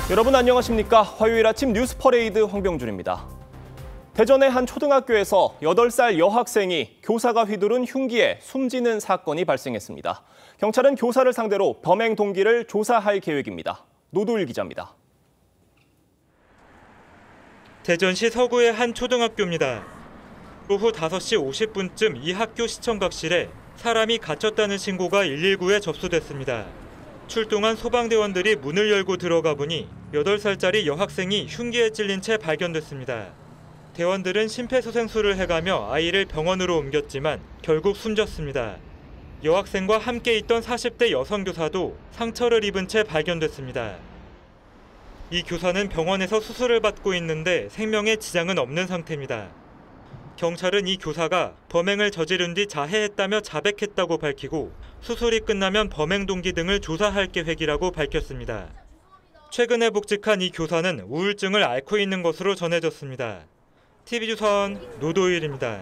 여러분 안녕하십니까? 화요일 아침 뉴스 퍼레이드 황병준입니다. 대전의 한 초등학교에서 8살 여학생이 교사가 휘두른 흉기에 숨지는 사건이 발생했습니다. 경찰은 교사를 상대로 범행 동기를 조사할 계획입니다. 노도일 기자입니다. 대전시 서구의 한 초등학교입니다. 오후 5시 50분쯤 이 학교 시청각실에 사람이 갇혔다는 신고가 119에 접수됐습니다. 출동한 소방대원들이 문을 열고 들어가 보니 8살짜리 여학생이 흉기에 찔린 채 발견됐습니다. 대원들은 심폐소생술을 해가며 아이를 병원으로 옮겼지만 결국 숨졌습니다. 여학생과 함께 있던 40대 여성 교사도 상처를 입은 채 발견됐습니다. 이 교사는 병원에서 수술을 받고 있는데 생명에 지장은 없는 상태입니다. 경찰은 이 교사가 범행을 저지른 뒤 자해했다며 자백했다고 밝히고 수술이 끝나면 범행 동기 등을 조사할 계획이라고 밝혔습니다. 최근에 복직한 이 교사는 우울증을 앓고 있는 것으로 전해졌습니다. TV조선 노도일입니다.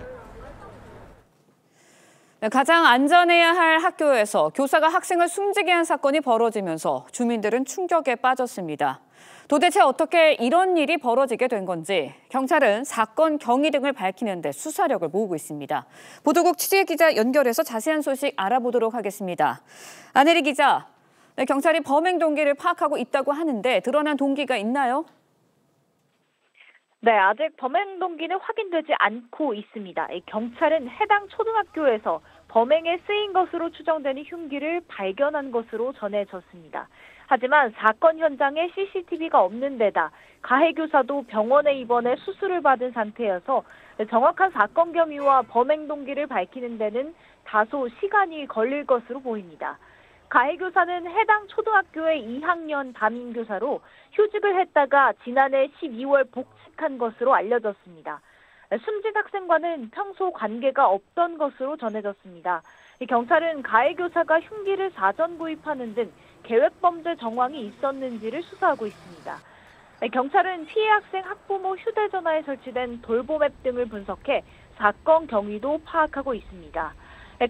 가장 안전해야 할 학교에서 교사가 학생을 숨지게 한 사건이 벌어지면서 주민들은 충격에 빠졌습니다. 도대체 어떻게 이런 일이 벌어지게 된 건지 경찰은 사건 경위 등을 밝히는 데 수사력을 모으고 있습니다. 보도국 취재기자 연결해서 자세한 소식 알아보도록 하겠습니다. 안혜리 기자, 경찰이 범행 동기를 파악하고 있다고 하는데 드러난 동기가 있나요? 네, 아직 범행 동기는 확인되지 않고 있습니다. 경찰은 해당 초등학교에서 범행에 쓰인 것으로 추정되는 흉기를 발견한 것으로 전해졌습니다. 하지만 사건 현장에 CCTV가 없는 데다 가해교사도 병원에 입원해 수술을 받은 상태여서 정확한 사건 경위와 범행 동기를 밝히는 데는 다소 시간이 걸릴 것으로 보입니다. 가해교사는 해당 초등학교의 2학년 담임교사로 휴직을 했다가 지난해 12월 복직한 것으로 알려졌습니다. 숨진 학생과는 평소 관계가 없던 것으로 전해졌습니다. 경찰은 가해교사가 흉기를 사전 구입하는 등 계획범죄 정황이 있었는지를 수사하고 있습니다. 경찰은 피해 학생 학부모 휴대전화에 설치된 돌봄 앱 등을 분석해 사건 경위도 파악하고 있습니다.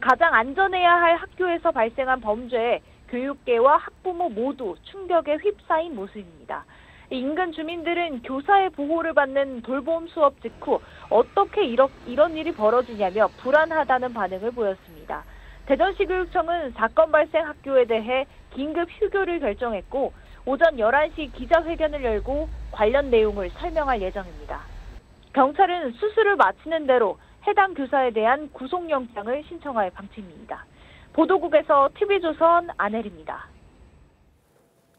가장 안전해야 할 학교에서 발생한 범죄에 교육계와 학부모 모두 충격에 휩싸인 모습입니다. 인근 주민들은 교사의 보호를 받는 돌봄 수업 직후 어떻게 이런 일이 벌어지냐며 불안하다는 반응을 보였습니다. 대전시 교육청은 사건 발생 학교에 대해 긴급 휴교를 결정했고 오전 11시 기자회견을 열고 관련 내용을 설명할 예정입니다. 경찰은 수술을 마치는 대로 해당 교사에 대한 구속영장을 신청할 방침입니다. 보도국에서 TV조선 안혜리입니다.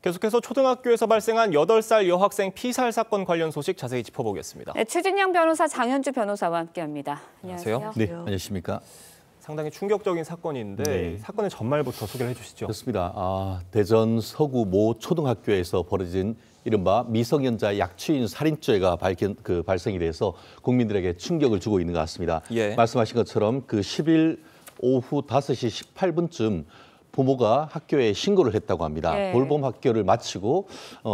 계속해서 초등학교에서 발생한 8살 여학생 피살 사건 관련 소식 자세히 짚어보겠습니다. 네, 최진영 변호사, 장현주 변호사와 함께합니다. 안녕하세요. 네, 안녕하십니까. 상당히 충격적인 사건인데 네. 사건의 전말부터 소개를 해주시죠. 그렇습니다. 대전 서구 모 초등학교에서 벌어진 이른바 미성년자 약취인 살인죄가 발생이 돼서 국민들에게 충격을 주고 있는 것 같습니다. 예. 말씀하신 것처럼 그 10일 오후 5시 18분쯤 부모가 학교에 신고를 했다고 합니다. 예. 돌봄 학교를 마치고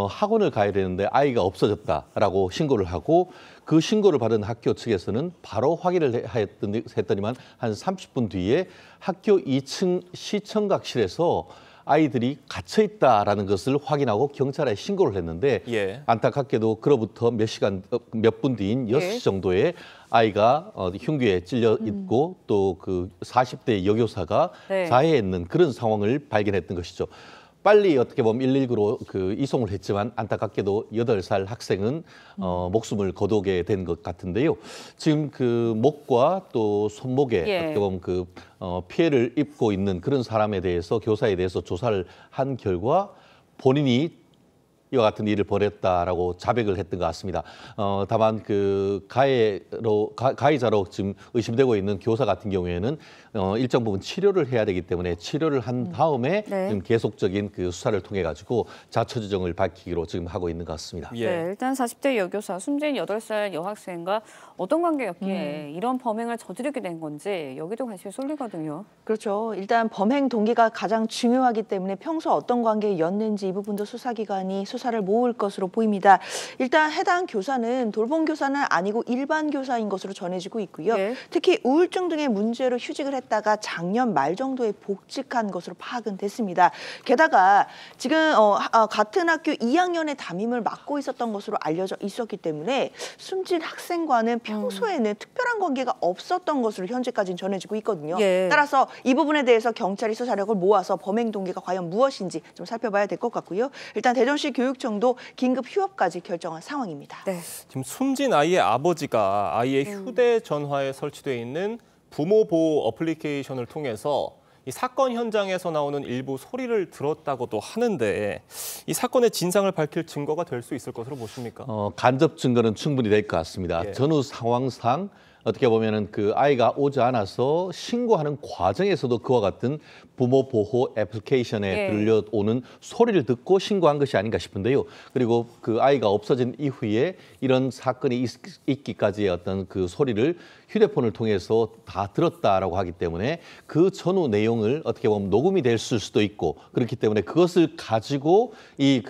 학원을 가야 되는데 아이가 없어졌다라고 신고를 하고 그 신고를 받은 학교 측에서는 바로 확인을 했더니만 한 30분 뒤에 학교 2층 시청각실에서 아이들이 gat혀 있다라는 것을 확인하고 경찰에 신고를 했는데 예. 안타깝게도 그로부터 몇 분 뒤인 6시 정도에 아이가 흉기에 찔려 있고 또 그 40대 여교사가 네. 자해했는 그런 상황을 발견했던 것이죠. 빨리 어떻게 보면 119로 이송을 했지만 안타깝게도 8살 학생은 목숨을 거두게 된 것 같은데요. 지금 그 목과 또 손목에 예. 어떻게 보면 피해를 입고 있는 그런 사람에 대해서 교사에 대해서 조사를 한 결과 본인이 이와 같은 일을 벌였다라고 자백을 했던 것 같습니다. 다만 그 가해자로 지금 의심되고 있는 교사 같은 경우에는 일정 부분 치료를 해야 되기 때문에 치료를 한 다음에 네. 지금 계속적인 그 수사를 통해 가지고 자초지종을 밝히기로 지금 하고 있는 것 같습니다. 예. 네, 일단 40대 여교사, 숨진 8살 여학생과 어떤 관계였기에 이런 범행을 저지르게 된 건지 여기도 관심이 쏠리거든요. 그렇죠. 일단 범행 동기가 가장 중요하기 때문에 평소 어떤 관계였는지 이 부분도 수사기관이 수사 수사를 모을 것으로 보입니다. 일단 해당 교사는 돌봄 교사는 아니고 일반 교사인 것으로 전해지고 있고요. 네. 특히 우울증 등의 문제로 휴직을 했다가 작년 말 정도에 복직한 것으로 파악은 됐습니다. 게다가 지금 같은 학교 2학년의 담임을 맡고 있었던 것으로 알려져 있었기 때문에 숨진 학생과는 평소에는 특별한 관계가 없었던 것으로 현재까지는 전해지고 있거든요. 예. 따라서 이 부분에 대해서 경찰이 수사력을 모아서 범행 동기가 과연 무엇인지 좀 살펴봐야 될 것 같고요. 일단 대전시 교육청도 긴급 휴업까지 결정한 상황입니다. 네. 지금 숨진 아이의 아버지가 아이의 휴대전화에 설치되어 있는 부모 보호 어플리케이션을 통해서 이 사건 현장에서 나오는 일부 소리를 들었다고도 하는데 이 사건의 진상을 밝힐 증거가 될 수 있을 것으로 보십니까? 간접 증거는 충분히 될 것 같습니다. 예. 전후 상황상 어떻게 보면은 그 아이가 오지 않아서 신고하는 과정에서도 그와 같은 부모 보호 애플리케이션에 예. 들려오는 소리를 듣고 신고한 것이 아닌가 싶은데요. 그리고 그 아이가 없어진 이후에 이런 사건이 있기까지의 어떤 그 소리를 휴대폰을 통해서 다 들었다라고 하기 때문에 그 전후 내용을 어떻게 보면 녹음이 될 수도 있고 그렇기 때문에 그것을 가지고 이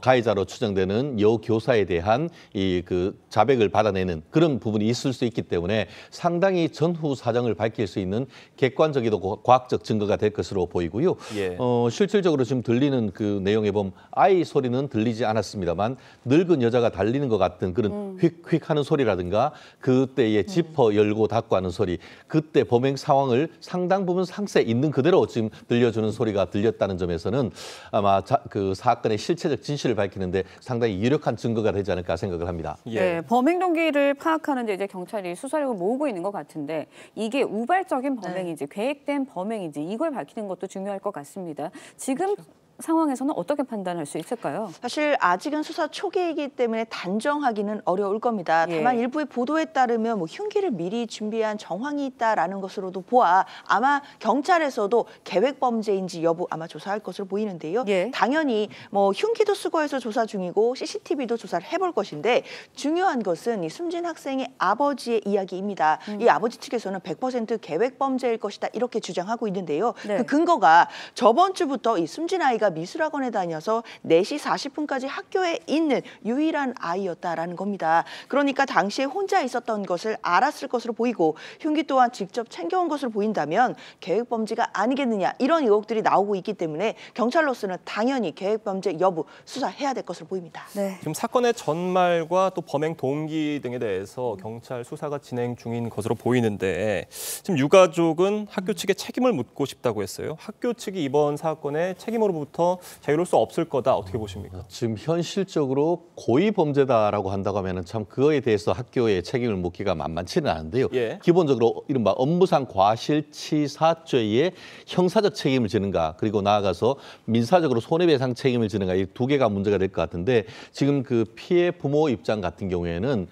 가해자로 추정되는 여교사에 대한 이 자백을 받아내는 그런 부분이 있을 수 있기 때문에 상당히 전후 사정을 밝힐 수 있는 객관적이고 과학적 증거가 될 것으로 보이고요. 예. 실질적으로 지금 들리는 그 내용에 보면 아이 소리는 들리지 않았습니다만 늙은 여자가 달리는 것 같은 그런 휙휙 하는 소리라든가 그때의 지퍼 열고 닫고 하는 소리, 그때 범행 상황을 상당 부분 상세 있는 그대로 지금 들려주는 소리가 들렸다는 점에서는 아마 그 사건의 실체적 진실을 밝히는데 상당히 유력한 증거가 되지 않을까 생각을 합니다. 예. 네, 범행 동기를 파악하는데 이제 경찰이 수사력을 모으고 있는 것 같은데 이게 우발적인 범행인지 계획된 범행인지 이걸 밝히는 것도 중요할 것 같습니다. 지금 상황에서는 어떻게 판단할 수 있을까요? 사실 아직은 수사 초기이기 때문에 단정하기는 어려울 겁니다. 예. 다만 일부의 보도에 따르면 흉기를 미리 준비한 정황이 있다라는 것으로도 보아 아마 경찰에서도 계획 범죄인지 여부 아마 조사할 것으로 보이는데요. 예. 당연히 흉기도 수거해서 조사 중이고 CCTV도 조사를 해볼 것인데 중요한 것은 이 숨진 학생의 아버지의 이야기입니다. 이 아버지 측에서는 100% 계획 범죄일 것이다 이렇게 주장하고 있는데요. 네. 그 근거가 저번 주부터 이 숨진 아이가 미술학원에 다녀서 4시 40분까지 학교에 있는 유일한 아이였다라는 겁니다. 그러니까 당시에 혼자 있었던 것을 알았을 것으로 보이고 흉기 또한 직접 챙겨온 것으로 보인다면 계획범죄가 아니겠느냐 이런 의혹들이 나오고 있기 때문에 경찰로서는 당연히 계획범죄 여부 수사해야 될 것으로 보입니다. 네. 지금 사건의 전말과 또 범행 동기 등에 대해서 경찰 수사가 진행 중인 것으로 보이는데 지금 유가족은 학교 측에 책임을 묻고 싶다고 했어요. 학교 측이 이번 사건의 책임으로부터 자유로울 수 없을 거다. 어떻게 보십니까? 지금 현실적으로 고의 범죄다라고 한다고 하면은 참 그거에 대해서 학교에 책임을 묻기가 만만치는 않은데요. 예. 기본적으로 이른바 업무상 과실치사죄의 형사적 책임을 지는가 그리고 나아가서 민사적으로 손해배상 책임을 지는가 이 두 개가 문제가 될 것 같은데 지금 그 피해 부모 입장 같은 경우에는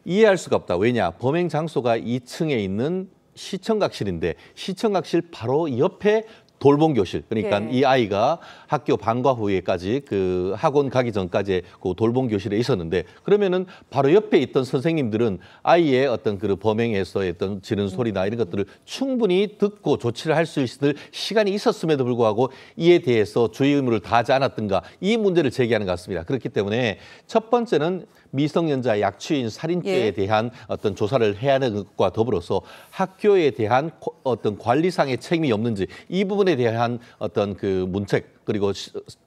이해할 수가 없다. 왜냐? 범행 장소가 2층에 있는 시청각실인데 시청각실 바로 옆에 돌봄 교실 그러니까 예. 이 아이가 학교 방과 후에까지 그 학원 가기 전까지 그 돌봄 교실에 있었는데 그러면은 바로 옆에 있던 선생님들은 아이의 어떤 그 범행에서의 어떤 지른 소리나 이런 것들을 충분히 듣고 조치를 할 수 있을 시간이 있었음에도 불구하고 이에 대해서 주의 의무를 다하지 않았던가 이 문제를 제기하는 것 같습니다. 그렇기 때문에 첫 번째는 미성년자 약취인 살인죄에 예. 대한 어떤 조사를 해야 하는 것과 더불어서 학교에 대한 어떤 관리상의 책임이 없는지 이 부분에 대한 어떤 그 문책 그리고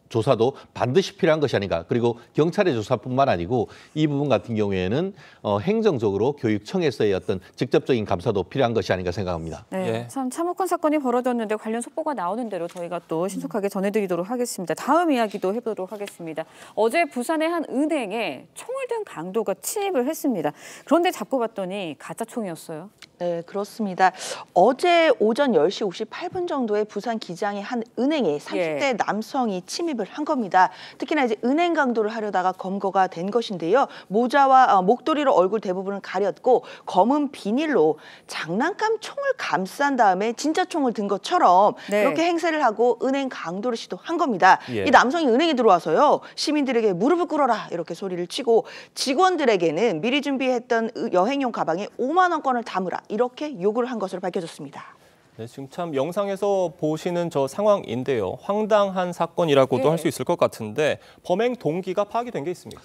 조사도 반드시 필요한 것이 아닌가. 그리고 경찰의 조사뿐만 아니고 이 부분 같은 경우에는 행정적으로 교육청에서의 어떤 직접적인 감사도 필요한 것이 아닌가 생각합니다. 네, 예. 참 참혹한 사건이 벌어졌는데 관련 속보가 나오는 대로 저희가 또 신속하게 전해드리도록 하겠습니다. 다음 이야기도 해보도록 하겠습니다. 어제 부산의 한 은행에 총을 든 강도가 침입을 했습니다. 그런데 잡고 봤더니 가짜 총이었어요. 네, 그렇습니다. 어제 오전 10시 58분 정도에 부산 기장의 한 은행에 30대 남성이 침입을 한 겁니다. 특히나 이제 은행 강도를 하려다가 검거가 된 것인데요. 모자와 목도리로 얼굴 대부분을 가렸고 검은 비닐로 장난감 총을 감싼 다음에 진짜 총을 든 것처럼 네. 이렇게 행세를 하고 은행 강도를 시도한 겁니다. 예. 이 남성이 은행에 들어와서요. 시민들에게 무릎을 꿇어라 이렇게 소리를 치고 직원들에게는 미리 준비했던 여행용 가방에 5만 원권을 담으라 이렇게 요구를 한 것으로 밝혀졌습니다. 네, 지금 참 영상에서 보시는 저 상황인데요. 황당한 사건이라고도 할 수 있을 것 같은데 범행 동기가 파악이 된 게 있습니까?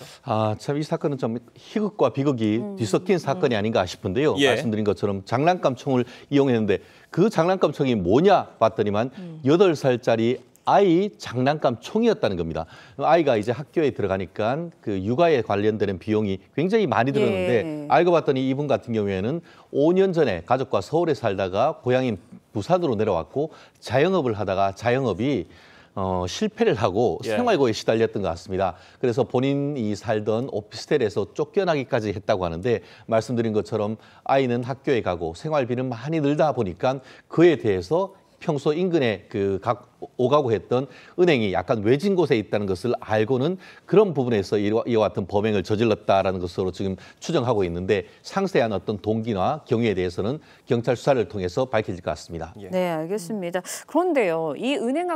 참 이 사건은 좀 희극과 비극이 뒤섞인 사건이 아닌가 싶은데요. 말씀드린 것처럼 장난감 총을 이용했는데 그 장난감 총이 뭐냐 봤더니만 8살짜리 아이 장난감 총이었다는 겁니다. 아이가 이제 학교에 들어가니까 그 육아에 관련되는 비용이 굉장히 많이 들었는데 알고 봤더니 이분 같은 경우에는 5년 전에 가족과 서울에 살다가 고향인 부산으로 내려왔고 자영업을 하다가 자영업이 실패를 하고 생활고에 시달렸던 것 같습니다. 그래서 본인이 살던 오피스텔에서 쫓겨나기까지 했다고 하는데 말씀드린 것처럼 아이는 학교에 가고 생활비는 많이 늘다 보니까 그에 대해서 평소 인근에 오가고 했던 은행이 약간 외진 곳에 있다는 것을 알고는 그런 부분에서 이와 같은 범행을 저질렀다라는 것으로 지금 추정하고 있는데 상세한 어떤 동기나 경위에 대해서는 경찰 수사를 통해서 밝혀질 것 같습니다. 네, 알겠습니다. 그런데요, 이 은행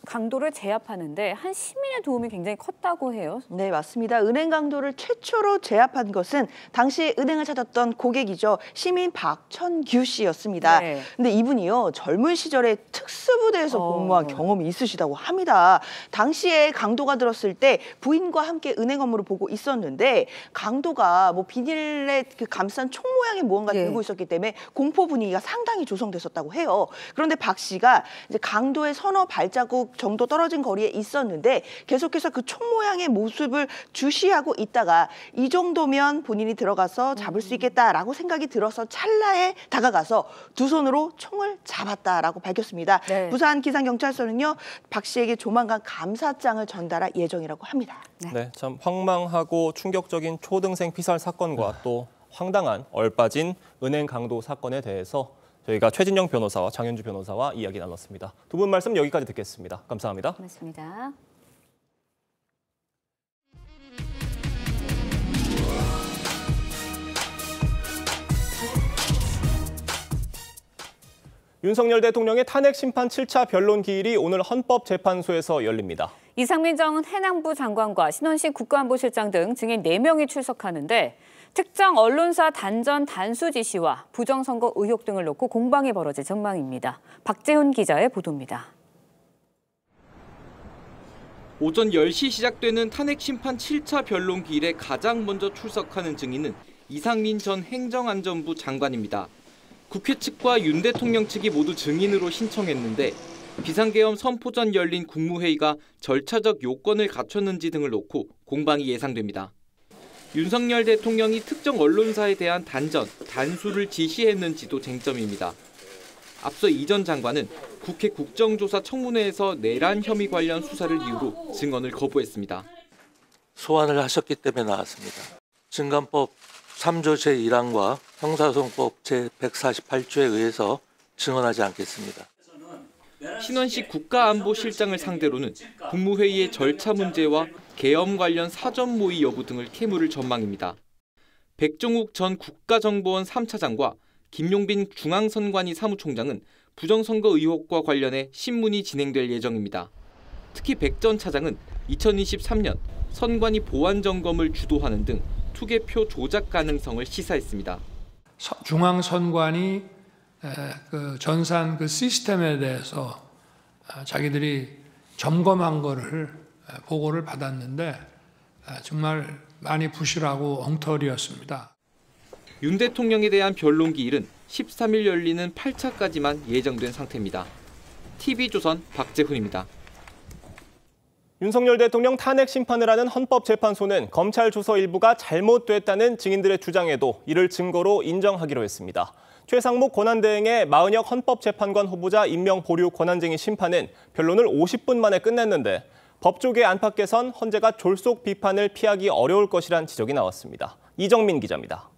강도를 제압하는데 한 시민의 도움이 굉장히 컸다고 해요. 네, 맞습니다. 은행 강도를 최초로 제압한 것은 당시 은행을 찾았던 고객이죠. 시민 박천규 씨였습니다. 네. 근데 이분이요, 젊은 시절에 특수부대에서 복무한 경험이 있으시다고 합니다. 당시에 강도가 들었을 때 부인과 함께 은행 업무를 보고 있었는데 강도가 뭐 비닐에 감싼 총 모양의 무언가 들고 있었기 때문에 공포 분위기가 상당히 조성됐었다고 해요. 그런데 박 씨가 이제 강도의 서너 발자국 정도 떨어진 거리에 있었는데 계속해서 그 총 모양의 모습을 주시하고 있다가 이 정도면 본인이 들어가서 잡을 수 있겠다라고 생각이 들어서 찰나에 다가가서 두 손으로 총을 잡았다라고 밝혔습니다. 네. 부산 기상경찰서는요, 박 씨에게 조만간 감사장을 전달할 예정이라고 합니다. 네, 참 황망하고 충격적인 초등생 피살 사건과 또 황당한 얼빠진 은행 강도 사건에 대해서 저희가 최진영 변호사와 장현주 변호사와 이야기 나눴습니다. 두 분 말씀 여기까지 듣겠습니다. 감사합니다. 고맙습니다. 윤석열 대통령의 탄핵 심판 7차 변론 기일이 오늘 헌법재판소에서 열립니다. 이상민 전 해남부 장관과 신원식 국가안보실장 등 증인 4명이 출석하는데 특정 언론사 단전 단수 지시와 부정선거 의혹 등을 놓고 공방이 벌어질 전망입니다. 박재훈 기자의 보도입니다. 오전 10시 시작되는 탄핵 심판 7차 변론 기일에 가장 먼저 출석하는 증인은 이상민 전 행정안전부 장관입니다. 국회 측과 윤 대통령 측이 모두 증인으로 신청했는데 비상계엄 선포 전 열린 국무회의가 절차적 요건을 갖췄는지 등을 놓고 공방이 예상됩니다. 윤석열 대통령이 특정 언론사에 대한 단수를 지시했는지도 쟁점입니다. 앞서 이 전 장관은 국회 국정조사 청문회에서 내란 혐의 관련 수사를 이유로 증언을 거부했습니다. 소환을 하셨기 때문에 나왔습니다. 증감법 3조 제1항과 형사소송법 제148조에 의해서 증언하지 않겠습니다. 신원식 국가안보실장을 상대로는 국무회의의 절차 문제와 계엄 관련 사전 모의 여부 등을 캐물을 전망입니다. 백종욱 전 국가정보원 3차장과 김용빈 중앙선관위 사무총장은 부정선거 의혹과 관련해 신문이 진행될 예정입니다. 특히 백 전 차장은 2023년 선관위 보안 점검을 주도하는 등 투개표 조작 가능성을 시사했습니다. 중앙선관위 전산 시스템에 대해서 자기들이 점검한 거를 보고를 받았는데 정말 많이 부실하고 엉터리였습니다. 윤 대통령에 대한 변론 기일은 13일 열리는 8차까지만 예정된 상태입니다. TV조선 박재훈입니다. 윤석열 대통령 탄핵 심판을 하는 헌법재판소는 검찰 조서 일부가 잘못됐다는 증인들의 주장에도 이를 증거로 인정하기로 했습니다. 최상목 권한대행의 마은혁 헌법재판관 후보자 임명 보류 권한쟁의 심판은 변론을 50분 만에 끝냈는데 법조계 안팎에선 헌재가 졸속 비판을 피하기 어려울 것이란 지적이 나왔습니다. 이정민 기자입니다.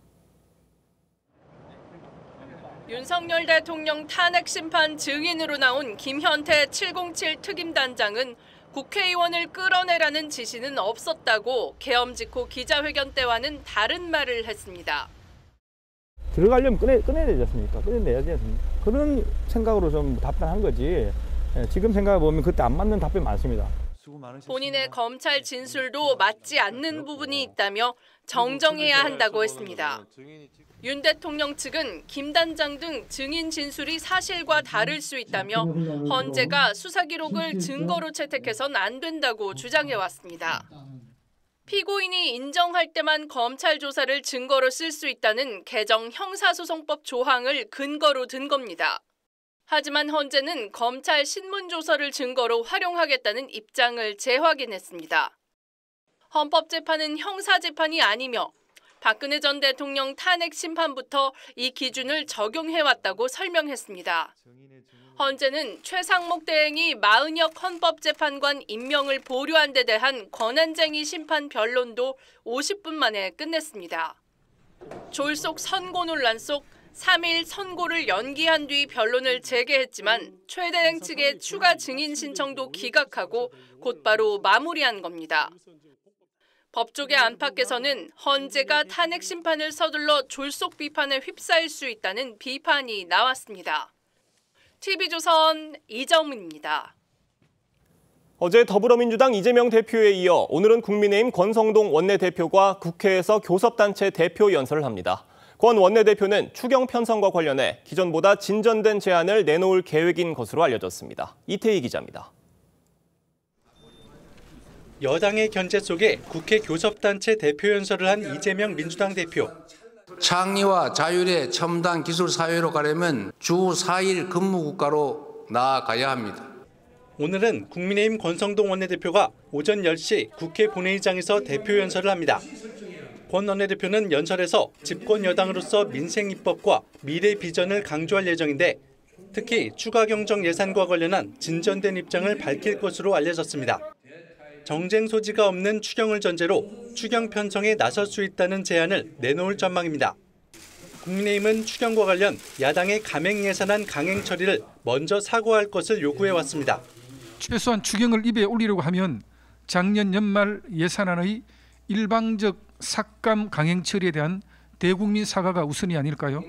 윤석열 대통령 탄핵 심판 증인으로 나온 김현태 707 특임단장은 국회의원을 끌어내라는 지시는 없었다고 계엄 직후 기자회견 때와는 다른 말을 했습니다. 들어가려면 꺼내야 되지 않습니까? 꺼내야지 않습니까? 그런 생각으로 좀 답변한 거지. 지금 생각해보면 그때 안 맞는 답변이 많습니다. 본인의 검찰 진술도 맞지 않는 부분이 있다며 정정해야 한다고 했습니다. 윤 대통령 측은 김 단장 등 증인 진술이 사실과 다를 수 있다며 헌재가 수사 기록을 증거로 채택해선 안 된다고 주장해왔습니다. 피고인이 인정할 때만 검찰 조사를 증거로 쓸 수 있다는 개정 형사소송법 조항을 근거로 든 겁니다. 하지만 헌재는 검찰 신문조서를 증거로 활용하겠다는 입장을 재확인했습니다. 헌법재판은 형사재판이 아니며 박근혜 전 대통령 탄핵 심판부터 이 기준을 적용해왔다고 설명했습니다. 헌재는 최상목 대행이 마은혁 헌법재판관 임명을 보류한 데 대한 권한쟁의 심판 변론도 50분 만에 끝냈습니다. 졸속 선고 논란 속 3일 선고를 연기한 뒤 변론을 재개했지만 최 대행 측의 추가 증인 신청도 기각하고 곧바로 마무리한 겁니다. 법조계 안팎에서는 헌재가 탄핵 심판을 서둘러 졸속 비판에 휩싸일 수 있다는 비판이 나왔습니다. TV조선 이정은입니다. 어제 더불어민주당 이재명 대표에 이어 오늘은 국민의힘 권성동 원내대표가 국회에서 교섭단체 대표 연설을 합니다. 권 원내대표는 추경 편성과 관련해 기존보다 진전된 제안을 내놓을 계획인 것으로 알려졌습니다. 이태희 기자입니다. 여당의 견제 속에 국회 교섭단체 대표 연설을 한 이재명 민주당 대표. 창의와 자율의 첨단 기술 사회로 가려면 주 4일 근무 국가로 나아가야 합니다. 오늘은 국민의힘 권성동 원내대표가 오전 10시 국회 본회의장에서 대표 연설을 합니다. 권 원내대표는 연설에서 집권 여당으로서 민생 입법과 미래 비전을 강조할 예정인데 특히 추가 경정 예산과 관련한 진전된 입장을 밝힐 것으로 알려졌습니다. 정쟁 소지가 없는 추경을 전제로 추경 편성에 나설 수 있다는 제안을 내놓을 전망입니다. 국민의힘은 추경과 관련 야당의 감행 예산안 강행 처리를 먼저 사과할 것을 요구해왔습니다. 최소한 추경을 입에 올리려고 하면 작년 연말 예산안의 일방적 삭감 강행 처리에 대한 대국민 사과가 우선이 아닐까요?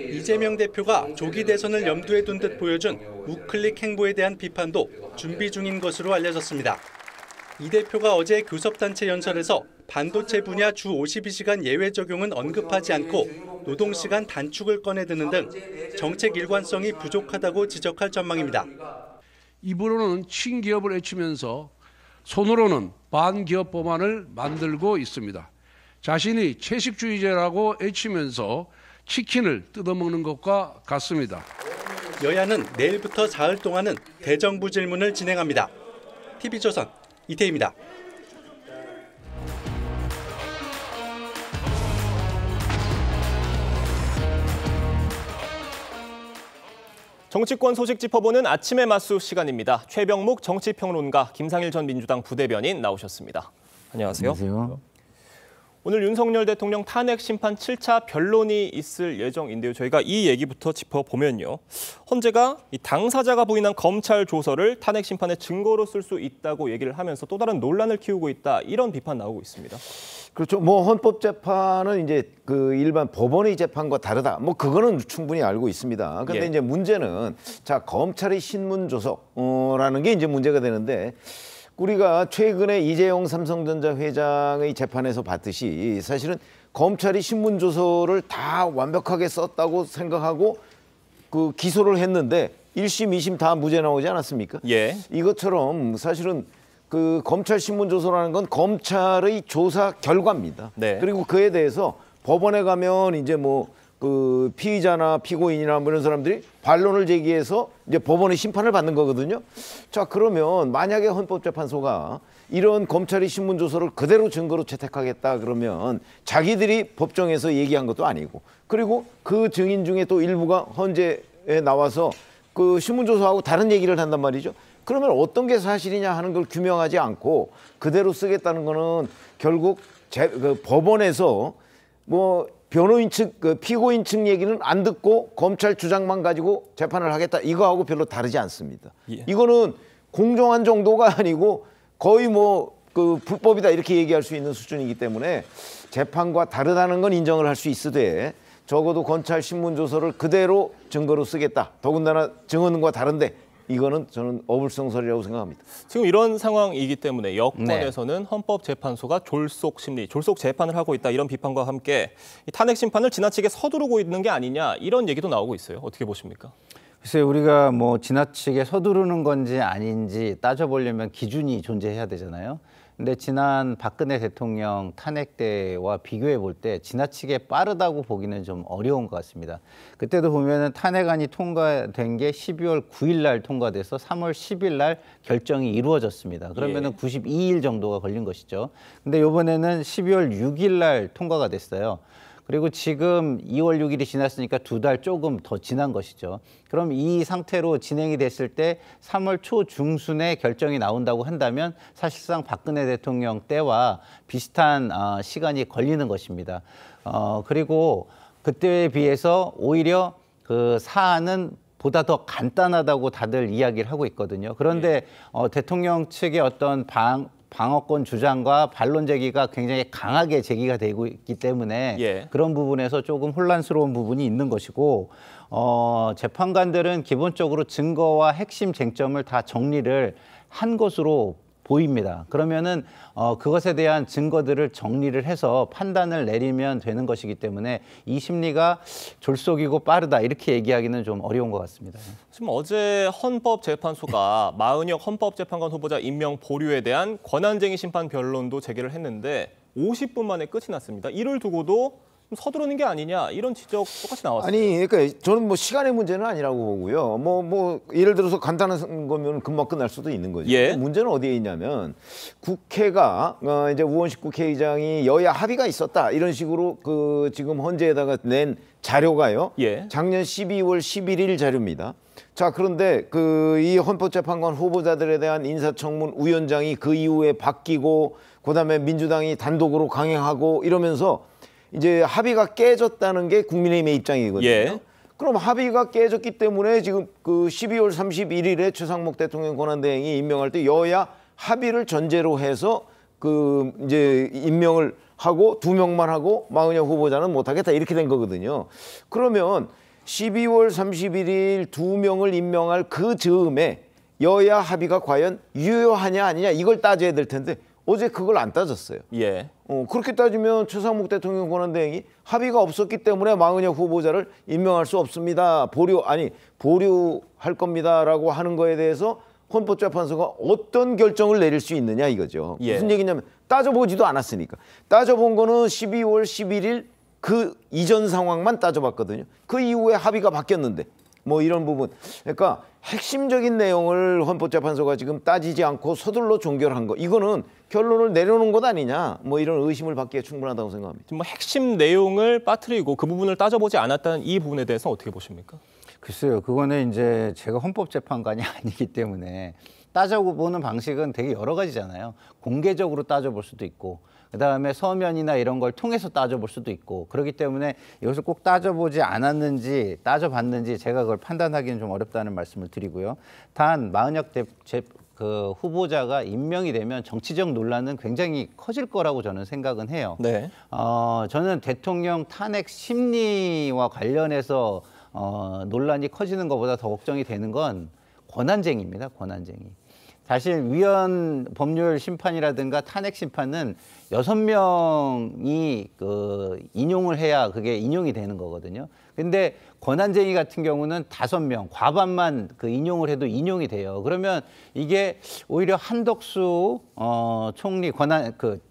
이재명 대표가 조기 대선을 염두에 둔 듯 보여준 우클릭 행보에 대한 비판도 준비 중인 것으로 알려졌습니다. 이 대표가 어제 교섭단체 연설에서 반도체 분야 주 52시간 예외 적용은 언급하지 않고 노동시간 단축을 꺼내드는 등 정책 일관성이 부족하다고 지적할 전망입니다. 입으로는 친기업을 외치면서 손으로는 반기업 법안을 만들고 있습니다. 자신이 채식주의자라고 외치면서 치킨을 뜯어먹는 것과 같습니다. 여야는 내일부터 사흘 동안은 대정부 질문을 진행합니다. TV조선 이태희입니다. 정치권 소식 짚어보는 아침의 맞수 시간입니다. 최병묵 정치평론가, 김상일 전 민주당 부대변인 나오셨습니다. 안녕하세요. 안녕하세요. 오늘 윤석열 대통령 탄핵 심판 7차 변론이 있을 예정인데요. 저희가 이 얘기부터 짚어보면요. 헌재가 이 당사자가 부인한 검찰 조서를 탄핵 심판의 증거로 쓸 수 있다고 얘기를 하면서 또 다른 논란을 키우고 있다. 이런 비판 나오고 있습니다. 그렇죠. 뭐 헌법재판은 이제 그 일반 법원의 재판과 다르다. 뭐 그거는 충분히 알고 있습니다. 그런데 이제 문제는 자 검찰의 신문조서라는 게 이제 문제가 되는데 우리가 최근에 이재용 삼성전자 회장의 재판에서 봤듯이 사실은 검찰이 신문조서를 다 완벽하게 썼다고 생각하고 그 기소를 했는데 1심, 2심 다 무죄 나오지 않았습니까? 예. 이것처럼 사실은 그 검찰 신문조서라는 건 검찰의 조사 결과입니다. 네. 그리고 그에 대해서 법원에 가면 이제 뭐 그 피의자나 피고인이나 뭐 이런 사람들이 반론을 제기해서 이제 법원의 심판을 받는 거거든요. 자, 그러면 만약에 헌법재판소가 이런 검찰의 신문조서를 그대로 증거로 채택하겠다 그러면 자기들이 법정에서 얘기한 것도 아니고 그리고 그 증인 중에 또 일부가 헌재에 나와서 그 신문조서하고 다른 얘기를 한단 말이죠. 그러면 어떤 게 사실이냐 하는 걸 규명하지 않고 그대로 쓰겠다는 거는 결국 그 법원에서 뭐 변호인 측, 그 피고인 측 얘기는 안 듣고 검찰 주장만 가지고 재판을 하겠다. 이거하고 별로 다르지 않습니다. 예. 이거는 공정한 정도가 아니고 거의 뭐 그 불법이다 이렇게 얘기할 수 있는 수준이기 때문에 재판과 다르다는 건 인정을 할 수 있으되 적어도 검찰 신문조서를 그대로 증거로 쓰겠다. 더군다나 증언과 다른데 이거는 저는 어불성설이라고 생각합니다. 지금 이런 상황이기 때문에 여권에서는 헌법재판소가 졸속 심리, 졸속 재판을 하고 있다 이런 비판과 함께 이 탄핵 심판을 지나치게 서두르고 있는 게 아니냐 이런 얘기도 나오고 있어요. 어떻게 보십니까? 글쎄요, 우리가 뭐 지나치게 서두르는 건지 아닌지 따져보려면 기준이 존재해야 되잖아요. 근데 지난 박근혜 대통령 탄핵 때와 비교해 볼 때 지나치게 빠르다고 보기는 좀 어려운 것 같습니다. 그때도 보면은 탄핵안이 통과된 게 12월 9일 날 통과돼서 3월 10일 날 결정이 이루어졌습니다. 그러면은 92일 정도가 걸린 것이죠. 근데 이번에는 12월 6일 날 통과가 됐어요. 그리고 지금 2월 6일이 지났으니까 2달 조금 더 지난 것이죠. 그럼 이 상태로 진행이 됐을 때 3월 초 중순에 결정이 나온다고 한다면 사실상 박근혜 대통령 때와 비슷한 시간이 걸리는 것입니다. 그리고 그때에 비해서 오히려 그 사안은 보다 더 간단하다고 다들 이야기를 하고 있거든요. 그런데 대통령 측의 어떤 방어권 주장과 반론 제기가 굉장히 강하게 제기가 되고 있기 때문에 그런 부분에서 조금 혼란스러운 부분이 있는 것이고 재판관들은 기본적으로 증거와 핵심 쟁점을 다 정리를 한 것으로 보입니다. 그러면은 그것에 대한 증거들을 정리를 해서 판단을 내리면 되는 것이기 때문에 이 심리가 졸속이고 빠르다 이렇게 얘기하기는 좀 어려운 것 같습니다. 지금 어제 헌법재판소가 마은혁 헌법재판관 후보자 임명 보류에 대한 권한쟁의 심판 변론도 제기를 했는데 50분 만에 끝이 났습니다. 이를 두고도 서두르는 게 아니냐 이런 지적 똑같이 나왔습니다. 아니, 그러니까 저는 뭐 시간의 문제는 아니라고 보고요. 뭐 예를 들어서 간단한 거면 금방 끝날 수도 있는 거죠. 문제는 어디에 있냐면 국회가 이제 우원식 국회의장이 여야 합의가 있었다 이런 식으로 그 지금 헌재에다가 낸 자료가요. 작년 12월 11일 자료입니다. 자, 그런데 그 이 헌법재판관 후보자들에 대한 인사청문 위원장이 그 이후에 바뀌고 그다음에 민주당이 단독으로 강행하고 이러면서 이제 합의가 깨졌다는 게 국민의힘의 입장이거든요. 그럼 합의가 깨졌기 때문에 지금 그 12월 31일에 최상목 대통령 권한대행이 임명할 때 여야 합의를 전제로 해서 그 이제 임명을 하고 2명만 하고 마은혁 후보자는 못하겠다 이렇게 된 거거든요. 그러면 12월 31일 2명을 임명할 그 즈음에 여야 합의가 과연 유효하냐 아니냐 이걸 따져야 될 텐데 어제 그걸 안 따졌어요. 그렇게 따지면 최상목 대통령 권한대행이 합의가 없었기 때문에 마은혁 후보자를 임명할 수 없습니다. 보류할 겁니다라고 하는 거에 대해서 헌법재판소가 어떤 결정을 내릴 수 있느냐 이거죠. 무슨 얘기냐면 따져보지도 않았으니까. 따져본 거는 12월 11일 그 이전 상황만 따져봤거든요. 그 이후에 합의가 바뀌었는데 뭐 이런 부분. 그러니까 핵심적인 내용을 헌법재판소가 지금 따지지 않고 서둘러 종결한 거. 이거는 결론을 내려놓은 것 아니냐. 뭐 이런 의심을 받기에 충분하다고 생각합니다. 지금 뭐 핵심 내용을 빠뜨리고 그 부분을 따져보지 않았다는 이 부분에 대해서 어떻게 보십니까? 글쎄요. 그거는 이제 제가 헌법재판관이 아니기 때문에 따져보는 방식은 되게 여러 가지잖아요. 공개적으로 따져볼 수도 있고 그다음에 서면이나 이런 걸 통해서 따져볼 수도 있고 그렇기 때문에 이것을 꼭 따져보지 않았는지 따져봤는지 제가 그걸 판단하기는 좀 어렵다는 말씀을 드리고요. 단 마은혁 그 후보자가 임명이 되면 정치적 논란은 굉장히 커질 거라고 저는 생각은 해요. 저는 대통령 탄핵 심리와 관련해서 논란이 커지는 것보다 더 걱정이 되는 건 권한쟁의입니다. 권한쟁의. 사실 위헌 법률 심판이라든가 탄핵 심판은 6명이 그 인용을 해야 그게 인용이 되는 거거든요. 근데 권한쟁의 같은 경우는 5명, 과반만 그 인용을 해도 인용이 돼요. 그러면 이게 오히려 한덕수 총리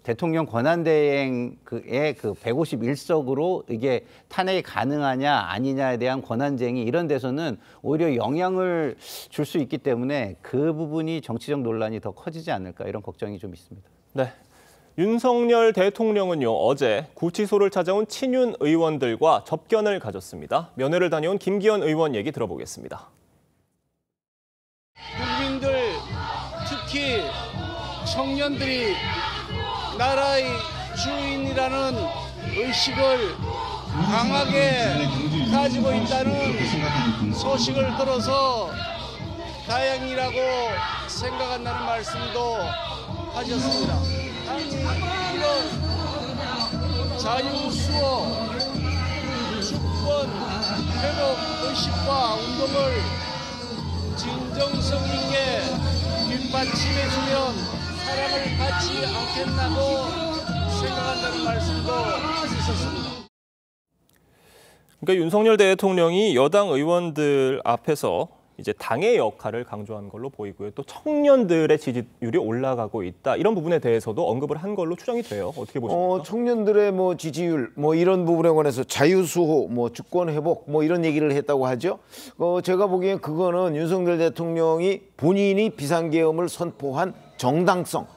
대통령 권한대행의 그 151석으로 이게 탄핵이 가능하냐 아니냐에 대한 권한쟁의 이런 데서는 오히려 영향을 줄 수 있기 때문에 그 부분이 정치적 논란이 더 커지지 않을까 이런 걱정이 좀 있습니다. 네. 윤석열 대통령은요 어제 구치소를 찾아온 친윤 의원들과 접견을 가졌습니다. 면회를 다녀온 김기현 의원 얘기 들어보겠습니다. 국민들 특히 청년들이 나라의 주인이라는 의식을 강하게 가지고 있다는 소식을 들어서 다행이라고 생각한다는 말씀도 하셨습니다. 이런 자유수호, 주권, 회복 의식과 운동을 진정성 있게 뒷받침해주면 사랑을 받지 않겠나고 생각한다는 말씀도 있었습니다. 그러니까 윤석열 대통령이 여당 의원들 앞에서 이제 당의 역할을 강조한 걸로 보이고요. 또 청년들의 지지율이 올라가고 있다. 이런 부분에 대해서도 언급을 한 걸로 추정이 돼요. 어떻게 보십니까? 청년들의 뭐 지지율 뭐 이런 부분에 관해서 자유수호, 뭐 주권 회복 뭐 이런 얘기를 했다고 하죠. 제가 보기엔 그거는 윤석열 대통령이 본인이 비상계엄을 선포한 정당성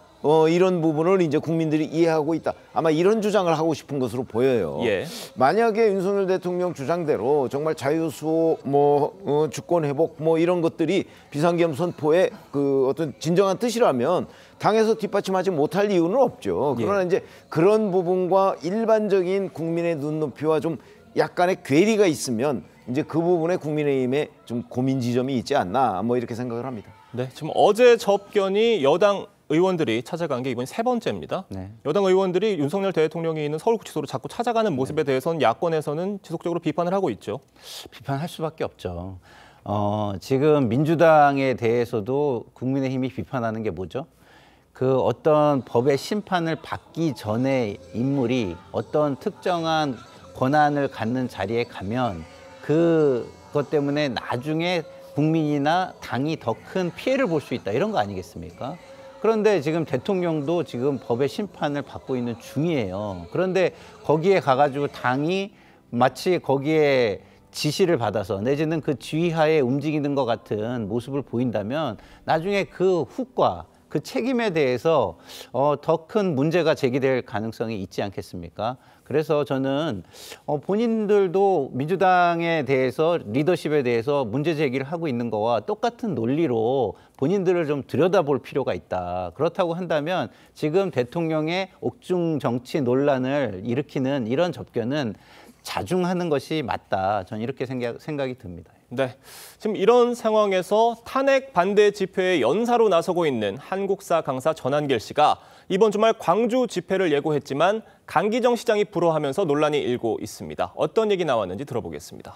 이런 부분을 이제 국민들이 이해하고 있다. 아마 이런 주장을 하고 싶은 것으로 보여요. 예. 만약에 윤석열 대통령 주장대로 정말 자유수호, 주권 회복, 이런 것들이 비상계엄 선포의 그 어떤 진정한 뜻이라면 당에서 뒷받침하지 못할 이유는 없죠. 그러나 이제 그런 부분과 일반적인 국민의 눈높이와 좀 약간의 괴리가 있으면 이제 그 부분에 국민의힘에 좀 고민 지점이 있지 않나 이렇게 생각을 합니다. 네, 지금 어제 접견이 여당 의원들이 찾아간 게 이번이 3번째입니다. 네. 여당 의원들이 윤석열 대통령이 있는 서울구치소로 자꾸 찾아가는 모습에 대해서는 야권에서는 지속적으로 비판을 하고 있죠. 비판할 수밖에 없죠. 지금 민주당에 대해서도 국민의힘이 비판하는 게 뭐죠? 그 어떤 법의 심판을 받기 전에 인물이 어떤 특정한 권한을 갖는 자리에 가면 그것 때문에 나중에 국민이나 당이 더 큰 피해를 볼 수 있다. 이런 거 아니겠습니까? 그런데 지금 대통령도 지금 법의 심판을 받고 있는 중이에요. 그런데 거기에 가가지고 당이 마치 거기에 지시를 받아서 내지는 그 지휘하에 움직이는 것 같은 모습을 보인다면 나중에 그 후과 그 책임에 대해서 더 큰 문제가 제기될 가능성이 있지 않겠습니까? 그래서 저는 본인들도 민주당에 대해서 리더십에 대해서 문제 제기를 하고 있는 거와 똑같은 논리로 본인들을 좀 들여다볼 필요가 있다. 그렇다고 한다면 지금 대통령의 옥중 정치 논란을 일으키는 이런 접견은 자중하는 것이 맞다. 저는 이렇게 생각이 듭니다. 네, 지금 이런 상황에서 탄핵 반대 집회에 연사로 나서고 있는 한국사 강사 전한길 씨가 이번 주말 광주 집회를 예고했지만 강기정 시장이 불허하면서 논란이 일고 있습니다. 어떤 얘기 나왔는지 들어보겠습니다.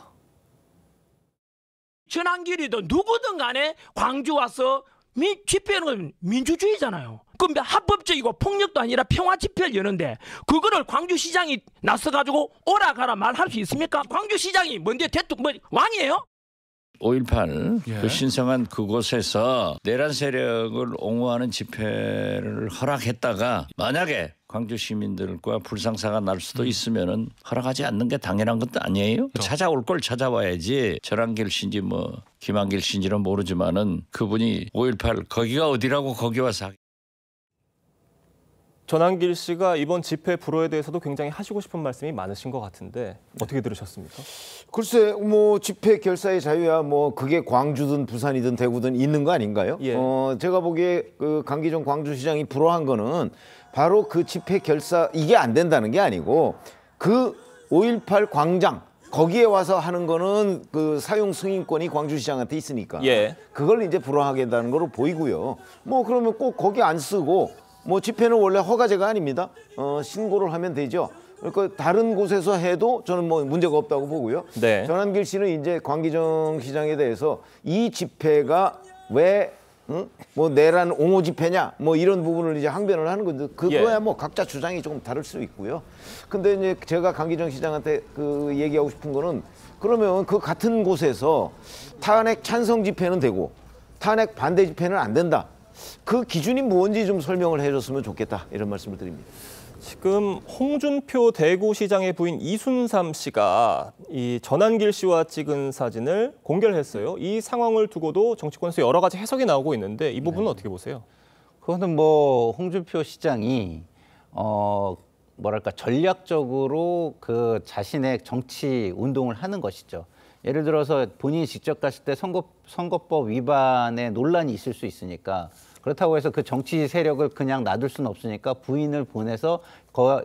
전한길이든 누구든 간에 광주 와서 집회는 민주주의잖아요. 그럼 합법적이고 폭력도 아니라 평화 집회를 여는데 그거를 광주시장이 나서가지고 오라 가라 말할 수 있습니까? 광주시장이 뭔데 왕이에요? 5.18 그 신성한 그곳에서 내란 세력을 옹호하는 집회를 허락했다가 만약에 광주 시민들과 불상사가 날 수도 있으면은 허락하지 않는 게 당연한 것도 아니에요. 찾아올 걸 찾아와야지. 전한길 씨인지 김한길 씨인지는 모르지만은 그분이 5.18 거기가 어디라고 거기 와서 전한길 씨가 이번 집회 불허에 대해서도 굉장히 하시고 싶은 말씀이 많으신 것 같은데 어떻게 들으셨습니까? 글쎄, 집회 결사의 자유야 그게 광주든 부산이든 대구든 있는 거 아닌가요? 예. 제가 보기에 그 강기정 광주시장이 불허한 거는 바로 그 집회 결사 이게 안 된다는 게 아니고 그 5.18 광장 거기에 와서 하는 거는 그 사용 승인권이 광주시장한테 있으니까 그걸 이제 불허하겠다는 거로 보이고요. 그러면 꼭 거기 안 쓰고 집회는 원래 허가제가 아닙니다. 신고를 하면 되죠. 그러니까 다른 곳에서 해도 저는 문제가 없다고 보고요. 네. 전한길 씨는 이제 광기정 시장에 대해서 이 집회가 왜 내란 옹호 집회냐 이런 부분을 이제 항변을 하는 건데 그거야 각자 주장이 조금 다를 수 있고요. 근데 이제 제가 강기정 시장한테 그 얘기하고 싶은 거는 그러면 그 같은 곳에서 탄핵 찬성 집회는 되고 탄핵 반대 집회는 안 된다. 그 기준이 뭔지 좀 설명을 해줬으면 좋겠다 이런 말씀을 드립니다. 지금 홍준표 대구시장의 부인 이순삼 씨가 이 전한길 씨와 찍은 사진을 공개를 했어요. 이 상황을 두고도 정치권에서 여러 가지 해석이 나오고 있는데 이 부분은 어떻게 보세요? 그거는 홍준표 시장이 전략적으로 그 자신의 정치 운동을 하는 것이죠. 예를 들어서 본인이 직접 갔을 때 선거법 위반의 논란이 있을 수 있으니까 그렇다고 해서 그 정치 세력을 그냥 놔둘 수는 없으니까 부인을 보내서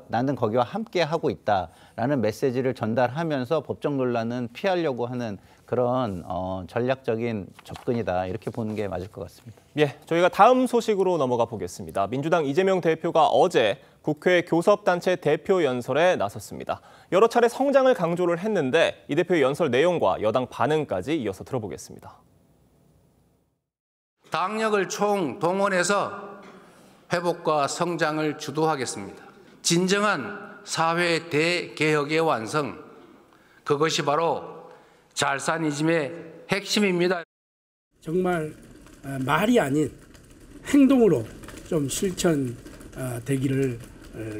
나는 거기와 함께 하고 있다라는 메시지를 전달하면서 법적 논란은 피하려고 하는 그런 전략적인 접근이다 이렇게 보는 게 맞을 것 같습니다. 예, 저희가 다음 소식으로 넘어가 보겠습니다. 민주당 이재명 대표가 어제 국회 교섭단체 대표 연설에 나섰습니다. 여러 차례 성장을 강조를 했는데 이 대표의 연설 내용과 여당 반응까지 이어서 들어보겠습니다. 당력을 총동원해서 회복과 성장을 주도하겠습니다. 진정한 사회 대개혁의 완성, 그것이 바로 잘사니즘의 핵심입니다. 정말 말이 아닌 행동으로 좀 실천되기를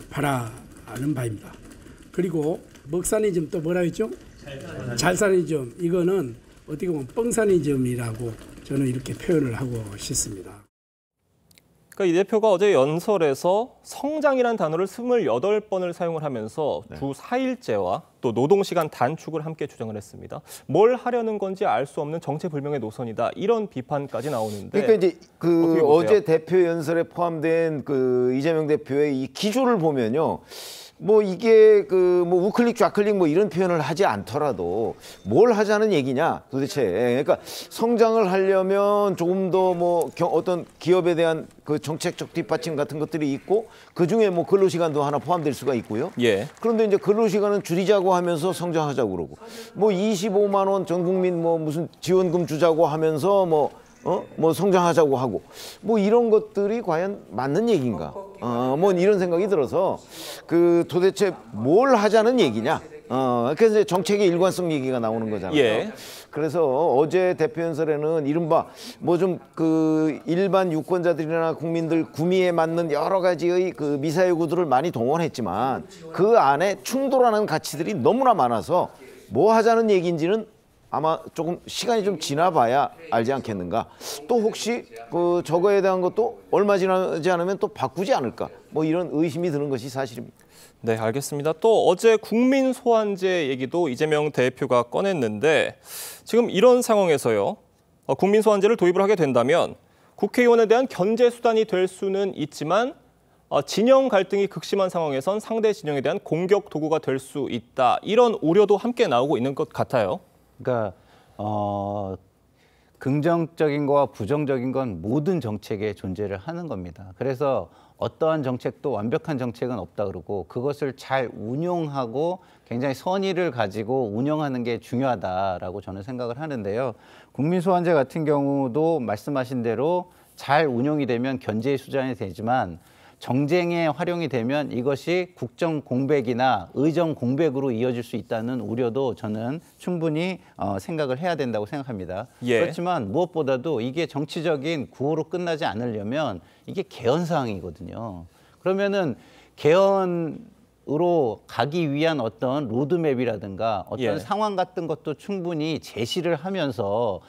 바라는 바입니다. 그리고 먹사니즘 또 뭐라 했죠? 잘사니즘, 이거는 어떻게 보면 뻥사니즘이라고 저는 이렇게 표현을 하고 싶습니다. 그러니까 이 대표가 어제 연설에서 성장이라는 단어를 28번을 사용을 하면서 주 4일제와 또 노동시간 단축을 함께 주장을 했습니다. 뭘 하려는 건지 알 수 없는 정체불명의 노선이다. 이런 비판까지 나오는데. 그러니까 이제 어제 대표 연설에 포함된 이재명 대표의 이 기조를 보면요. 뭐 이게 뭐 우클릭 좌클릭 뭐 이런 표현을 하지 않더라도 뭘 하자는 얘기냐 도대체. 그러니까 성장을 하려면 조금 더 뭐 어떤 기업에 대한 정책적 뒷받침 같은 것들이 있고 그중에 뭐 근로시간도 하나 포함될 수가 있고요. 예. 그런데 이제 근로시간은 줄이자고 하면서 성장하자고 그러고 뭐 25만 원 전 국민 뭐 무슨 지원금 주자고 하면서 뭐 성장하자고 하고 뭐 이런 것들이 과연 맞는 얘기인가? 뭐 이런 생각이 들어서 도대체 뭘 하자는 얘기냐? 그래서 이제 정책의 일관성 얘기가 나오는 거잖아요. 예. 그래서 어제 대표 연설에는 이른바 뭐 좀 일반 유권자들이나 국민들 구미에 맞는 여러 가지의 미사일 구도를 많이 동원했지만 그 안에 충돌하는 가치들이 너무나 많아서 뭐 하자는 얘기인지는 아마 조금 시간이 좀 지나봐야 알지 않겠는가. 또 혹시 저거에 대한 것도 얼마 지나지 않으면 또 바꾸지 않을까. 뭐 이런 의심이 드는 것이 사실입니다. 네, 알겠습니다. 또 어제 국민 소환제 얘기도 이재명 대표가 꺼냈는데 지금 이런 상황에서요. 국민 소환제를 도입을 하게 된다면 국회의원에 대한 견제 수단이 될 수는 있지만 진영 갈등이 극심한 상황에선 상대 진영에 대한 공격 도구가 될 수 있다. 이런 우려도 함께 나오고 있는 것 같아요. 그러니까 긍정적인 거와 부정적인 건 모든 정책에 존재를 하는 겁니다. 그래서 어떠한 정책도 완벽한 정책은 없다 그러고 그것을 잘 운용하고 굉장히 선의를 가지고 운영하는 게 중요하다라고 저는 생각을 하는데요. 국민소환제 같은 경우도 말씀하신 대로 잘 운용이 되면 견제의 수단이 되지만 정쟁에 활용이 되면 이것이 국정 공백이나 의정 공백으로 이어질 수 있다는 우려도 저는 충분히 생각을 해야 된다고 생각합니다. 예. 그렇지만 무엇보다도 이게 정치적인 구호로 끝나지 않으려면 이게 개헌 사항이거든요. 그러면은 개헌으로 가기 위한 어떤 로드맵이라든가 어떤 상황 같은 것도 충분히 제시를 하면서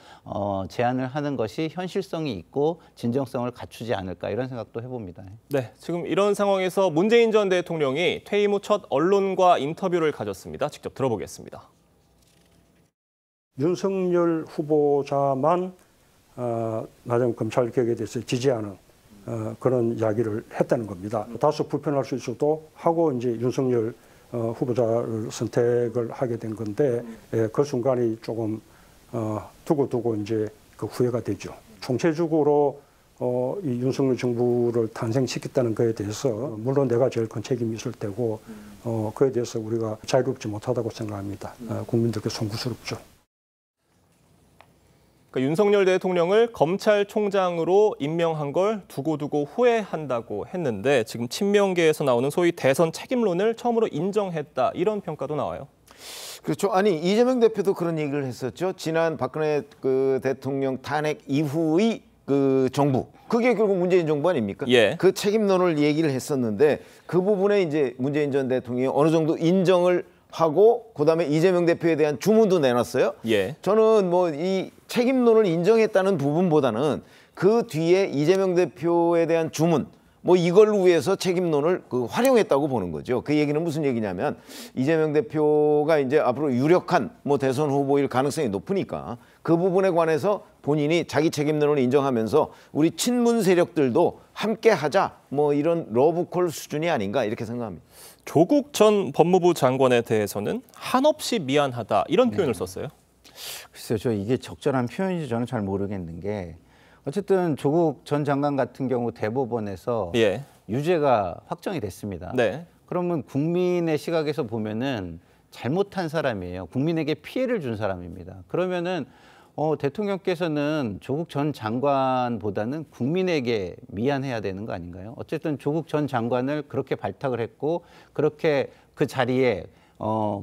제안을 하는 것이 현실성이 있고 진정성을 갖추지 않을까 이런 생각도 해봅니다. 네, 지금 이런 상황에서 문재인 전 대통령이 퇴임 후 첫 언론과 인터뷰를 가졌습니다. 직접 들어보겠습니다. 윤석열 후보자만 나중 검찰개혁에 대해서 지지하는 그런 이야기를 했다는 겁니다. 다소 불편할 수 있어도 하고 이제 윤석열 후보자를 선택을 하게 된 건데 그 순간이 조금 두고두고 이제 후회가 되죠. 총체적으로 이 윤석열 정부를 탄생시켰다는 것에 대해서 물론 내가 제일 큰 책임이 있을 테고 그에 대해서 우리가 자유롭지 못하다고 생각합니다. 국민들께 송구스럽죠. 그러니까 윤석열 대통령을 검찰총장으로 임명한 걸 두고두고 후회한다고 했는데 지금 친명계에서 나오는 소위 대선 책임론을 처음으로 인정했다 이런 평가도 나와요. 그렇죠. 아니 이재명 대표도 그런 얘기를 했었죠. 지난 박근혜 대통령 탄핵 이후의 정부. 그게 결국 문재인 정부 아닙니까? 예. 그 책임론을 얘기를 했었는데 그 부분에 이제 문재인 전 대통령이 어느 정도 인정을 하고 그다음에 이재명 대표에 대한 주문도 내놨어요. 예. 저는 뭐 이 책임론을 인정했다는 부분보다는 그 뒤에 이재명 대표에 대한 주문 뭐 이걸 위해서 책임론을 활용했다고 보는 거죠. 그 얘기는 무슨 얘기냐면 이재명 대표가 이제 앞으로 유력한 뭐 대선 후보일 가능성이 높으니까 그 부분에 관해서 본인이 자기 책임론을 인정하면서 우리 친문 세력들도 함께 하자 뭐 이런 러브콜 수준이 아닌가 이렇게 생각합니다. 조국 전 법무부 장관에 대해서는 한없이 미안하다 이런 표현을 썼어요. 글쎄요, 저 이게 적절한 표현인지 저는 잘 모르겠는 게 어쨌든 조국 전 장관 같은 경우 대법원에서 유죄가 확정이 됐습니다. 네. 그러면 국민의 시각에서 보면은 잘못한 사람이에요. 국민에게 피해를 준 사람입니다. 그러면은 대통령께서는 조국 전 장관보다는 국민에게 미안해야 되는 거 아닌가요? 어쨌든 조국 전 장관을 그렇게 발탁을 했고 그렇게 그 자리에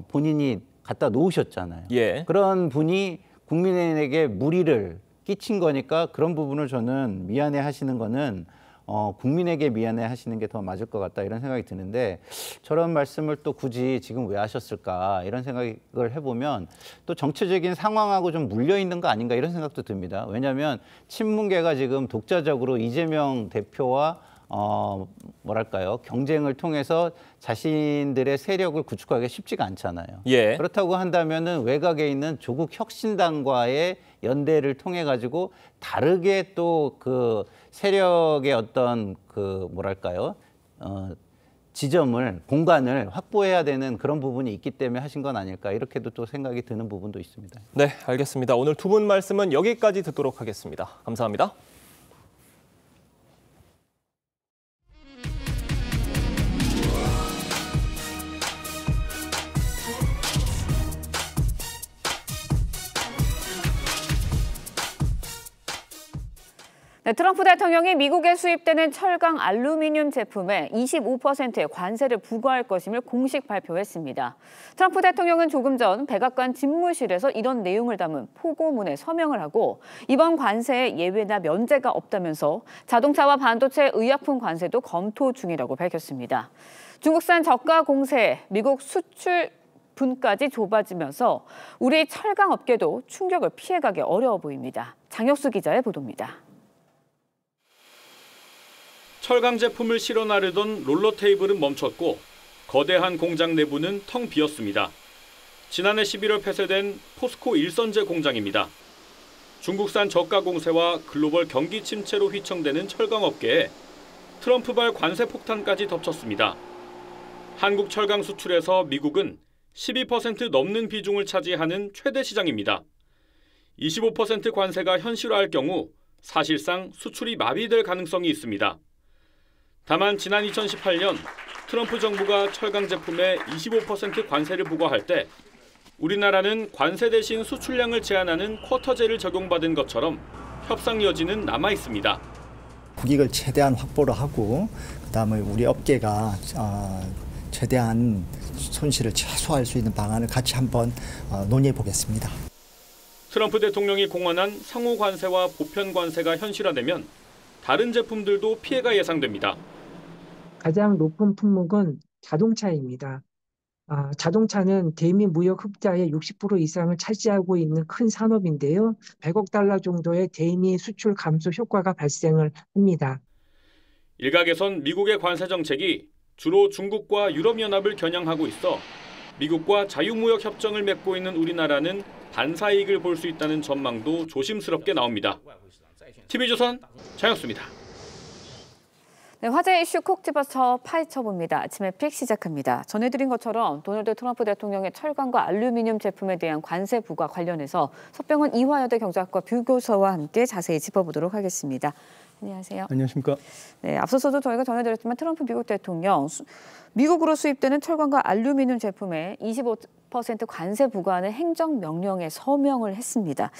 본인이 갖다 놓으셨잖아요. 예. 그런 분이 국민에게 무리를 끼친 거니까 그런 부분을 저는 미안해 하시는 거는 국민에게 미안해 하시는 게 더 맞을 것 같다 이런 생각이 드는데 저런 말씀을 또 굳이 지금 왜 하셨을까 이런 생각을 해보면 또 정치적인 상황하고 좀 물려 있는 거 아닌가 이런 생각도 듭니다. 왜냐하면 친문계가 지금 독자적으로 이재명 대표와 뭐랄까요 경쟁을 통해서 자신들의 세력을 구축하기가 쉽지가 않잖아요. 예. 그렇다고 한다면은 외곽에 있는 조국 혁신당과의 연대를 통해 가지고 다르게 또 그 세력의 어떤 그 뭐랄까요 지점을 공간을 확보해야 되는 그런 부분이 있기 때문에 하신 건 아닐까 이렇게도 또 생각이 드는 부분도 있습니다. 네, 알겠습니다. 오늘 두 분 말씀은 여기까지 듣도록 하겠습니다. 감사합니다. 네, 트럼프 대통령이 미국에 수입되는 철강 알루미늄 제품에 25%의 관세를 부과할 것임을 공식 발표했습니다. 트럼프 대통령은 조금 전 백악관 집무실에서 이런 내용을 담은 포고문에 서명을 하고 이번 관세에 예외나 면제가 없다면서 자동차와 반도체, 의약품 관세도 검토 중이라고 밝혔습니다. 중국산 저가 공세에 미국 수출 분까지 좁아지면서 우리 철강 업계도 충격을 피해가기 어려워 보입니다. 장혁수 기자의 보도입니다. 철강 제품을 실어 나르던 롤러 테이블은 멈췄고 거대한 공장 내부는 텅 비었습니다. 지난해 11월 폐쇄된 포스코 일선제 공장입니다. 중국산 저가 공세와 글로벌 경기 침체로 휘청대는 철강 업계에 트럼프발 관세 폭탄까지 덮쳤습니다. 한국 철강 수출에서 미국은 12% 넘는 비중을 차지하는 최대 시장입니다. 25% 관세가 현실화할 경우 사실상 수출이 마비될 가능성이 있습니다. 다만 지난 2018년 트럼프 정부가 철강 제품에 25% 관세를 부과할 때 우리나라는 관세 대신 수출량을 제한하는 쿼터제를 적용받은 것처럼 협상 여지는 남아 있습니다. 국익을 최대한 확보를 하고 그다음에 우리 업계가 최대한 손실을 최소화할 수 있는 방안을 같이 한번 논의해 보겠습니다. 트럼프 대통령이 공언한 상호 관세와 보편 관세가 현실화되면 다른 제품들도 피해가 예상됩니다. 가장 높은 품목은 자동차입니다. 자동차는 대미 무역 흑자의 60% 이상을 차지하고 있는 큰 산업인데요. 100억 달러 정도의 대미 수출 감소 효과가 발생을 합니다. 일각에선 미국의 관세 정책이 주로 중국과 유럽연합을 겨냥하고 있어 미국과 자유무역 협정을 맺고 있는 우리나라는 반사이익을 볼 수 있다는 전망도 조심스럽게 나옵니다. TV조선 장혁수입니다. 네, 화제 이슈 콕 집어서 파헤쳐봅니다. 아침에 픽 시작합니다. 전해드린 것처럼 도널드 트럼프 대통령의 철강과 알루미늄 제품에 대한 관세 부과 관련해서 석병원 이화여대 경제학과 부교수와 함께 자세히 짚어보도록 하겠습니다. 안녕하세요. 안녕하십니까. 네, 앞서서도 저희가 전해드렸지만 트럼프 미국 대통령 미국으로 수입되는 철강과 알루미늄 제품에 25% 관세 부과하는 행정명령에 서명을 했습니다.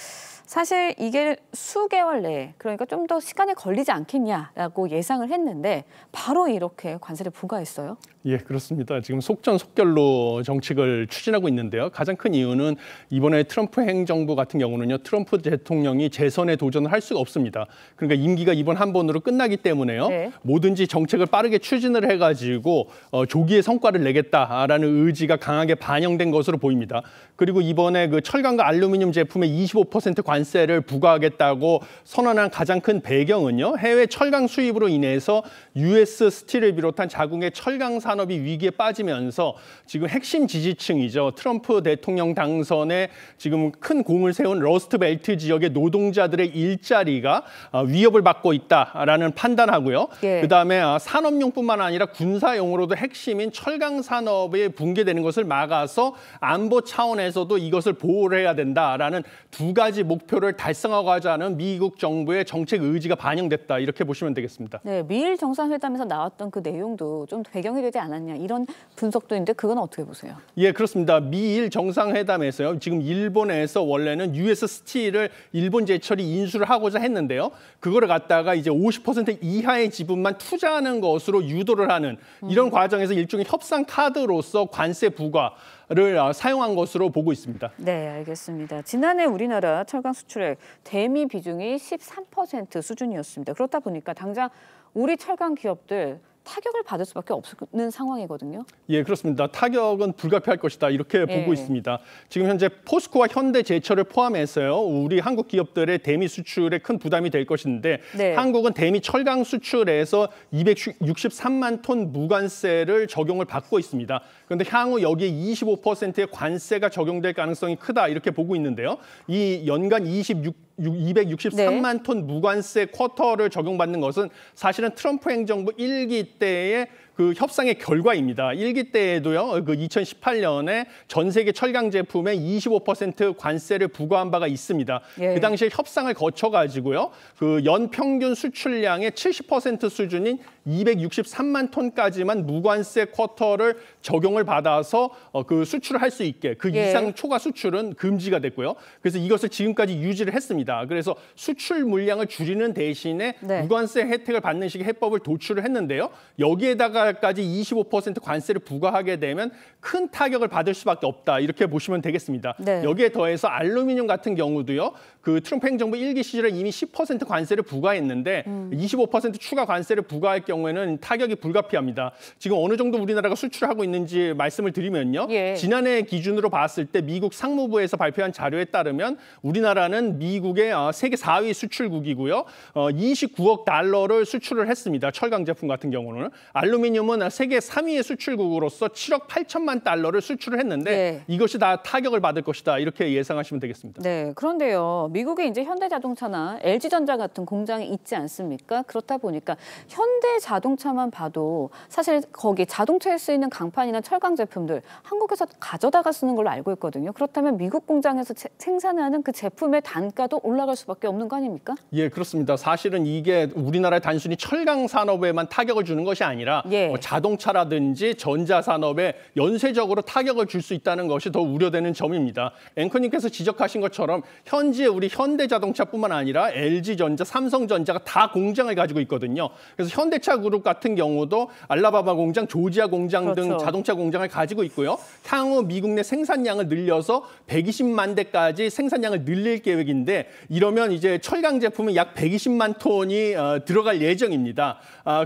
사실 이게 수개월 내에 그러니까 좀 더 시간이 걸리지 않겠냐라고 예상을 했는데 바로 이렇게 관세를 부과했어요. 예, 그렇습니다. 지금 속전속결로 정책을 추진하고 있는데요. 가장 큰 이유는 이번에 트럼프 행정부 같은 경우는요. 트럼프 대통령이 재선에 도전을 할 수가 없습니다. 그러니까 임기가 이번 한 번으로 끝나기 때문에요. 네. 뭐든지 정책을 빠르게 추진을 해가지고 조기에 성과를 내겠다라는 의지가 강하게 반영된 것으로 보입니다. 그리고 이번에 그 철강과 알루미늄 제품에 25% 관세를 부과하겠다고 선언한 가장 큰 배경은요. 해외 철강 수입으로 인해서 US 스틸을 비롯한 자국의 철강 산업이 위기에 빠지면서 지금 핵심 지지층이죠. 트럼프 대통령 당선에 지금 큰 공을 세운 러스트벨트 지역의 노동자들의 일자리가 위협을 받고 있다라는 판단하고요. 예. 그다음에 산업용뿐만 아니라 군사용으로도 핵심인 철강 산업이 붕괴되는 것을 막아서 안보 차원에서도 이것을 보호를 해야 된다라는 두 가지 목표를 달성하고자 하는 미국 정부의 정책 의지가 반영됐다 이렇게 보시면 되겠습니다. 네, 미일 정상회담에서 나왔던 그 내용도 좀 배경이 되지 않았냐 이런 분석도 있는데 그건 어떻게 보세요? 예, 그렇습니다. 미일 정상회담에서요. 지금 일본에서 원래는 US 스틸을 일본 제철이 인수를 하고자 했는데요. 그거를 갖다가 이제 50% 이하의 지분만 투자하는 것으로 유도를 하는 이런 과정에서 일종의 협상 카드로서 관세 부과를 사용한 것으로 보고 있습니다. 네, 알겠습니다. 지난해 우리나라 철강 수출액 대미 비중이 13% 수준이었습니다. 그렇다 보니까 당장 우리 철강 기업들 타격을 받을 수밖에 없는 상황이거든요. 예, 그렇습니다. 타격은 불가피할 것이다 이렇게 보고 있습니다. 지금 현재 포스코와 현대제철을 포함해서요. 우리 한국 기업들의 대미 수출에 큰 부담이 될 것인데 한국은 대미 철강 수출에서 263만 톤 무관세를 적용을 받고 있습니다. 그런데 향후 여기에 25%의 관세가 적용될 가능성이 크다 이렇게 보고 있는데요. 이 연간 263만 톤 무관세 쿼터를 적용받는 것은 사실은 트럼프 행정부 1기 때의 그 협상의 결과입니다. 1기 때에도요, 그 2018년에 전 세계 철강 제품에 25% 관세를 부과한 바가 있습니다. 그 당시에 협상을 거쳐가지고요, 그 연 평균 수출량의 70% 수준인 263만 톤까지만 무관세 쿼터를 적용을 받아서 그 수출을 할 수 있게 그 이상 초과 수출은 금지가 됐고요. 그래서 이것을 지금까지 유지를 했습니다. 그래서 수출 물량을 줄이는 대신에 무관세 혜택을 받는 식의 해법을 도출을 했는데요. 여기에다가까지 25% 관세를 부과하게 되면 큰 타격을 받을 수밖에 없다 이렇게 보시면 되겠습니다. 여기에 더해서 알루미늄 같은 경우도요. 그 트럼프 행정부 1기 시절에 이미 10% 관세를 부과했는데 25% 추가 관세를 부과할 경우에는 타격이 불가피합니다. 지금 어느 정도 우리나라가 수출하고 있는지 말씀을 드리면요. 지난해 기준으로 봤을 때 미국 상무부에서 발표한 자료에 따르면 우리나라는 미국의 세계 4위 수출국이고요. 29억 달러를 수출을 했습니다. 철강 제품 같은 경우는. 알루미늄은 세계 3위의 수출국으로서 7억 8천만 달러를 수출을 했는데 이것이 다 타격을 받을 것이다. 이렇게 예상하시면 되겠습니다. 네, 그런데요. 미국에 이제 현대자동차나 LG전자 같은 공장이 있지 않습니까? 그렇다 보니까 현대자동차만 봐도 사실 거기 자동차에 쓰이는 강판이나 철강 제품들 한국에서 가져다가 쓰는 걸로 알고 있거든요. 그렇다면 미국 공장에서 생산하는 그 제품의 단가도 올라갈 수밖에 없는 거 아닙니까? 예, 그렇습니다. 사실은 이게 우리나라에 단순히 철강 산업에만 타격을 주는 것이 아니라 자동차라든지 전자산업에 연쇄적으로 타격을 줄 수 있다는 것이 더 우려되는 점입니다. 앵커님께서 지적하신 것처럼 현재 우리 현대자동차뿐만 아니라 LG전자, 삼성전자가 다 공장을 가지고 있거든요. 그래서 현대차 그룹 같은 경우도 알라바마 공장, 조지아 공장 등 자동차 공장을 가지고 있고요. 향후 미국 내 생산량을 늘려서 120만 대까지 생산량을 늘릴 계획인데 이러면 이제 철강 제품은 약 120만 톤이 들어갈 예정입니다.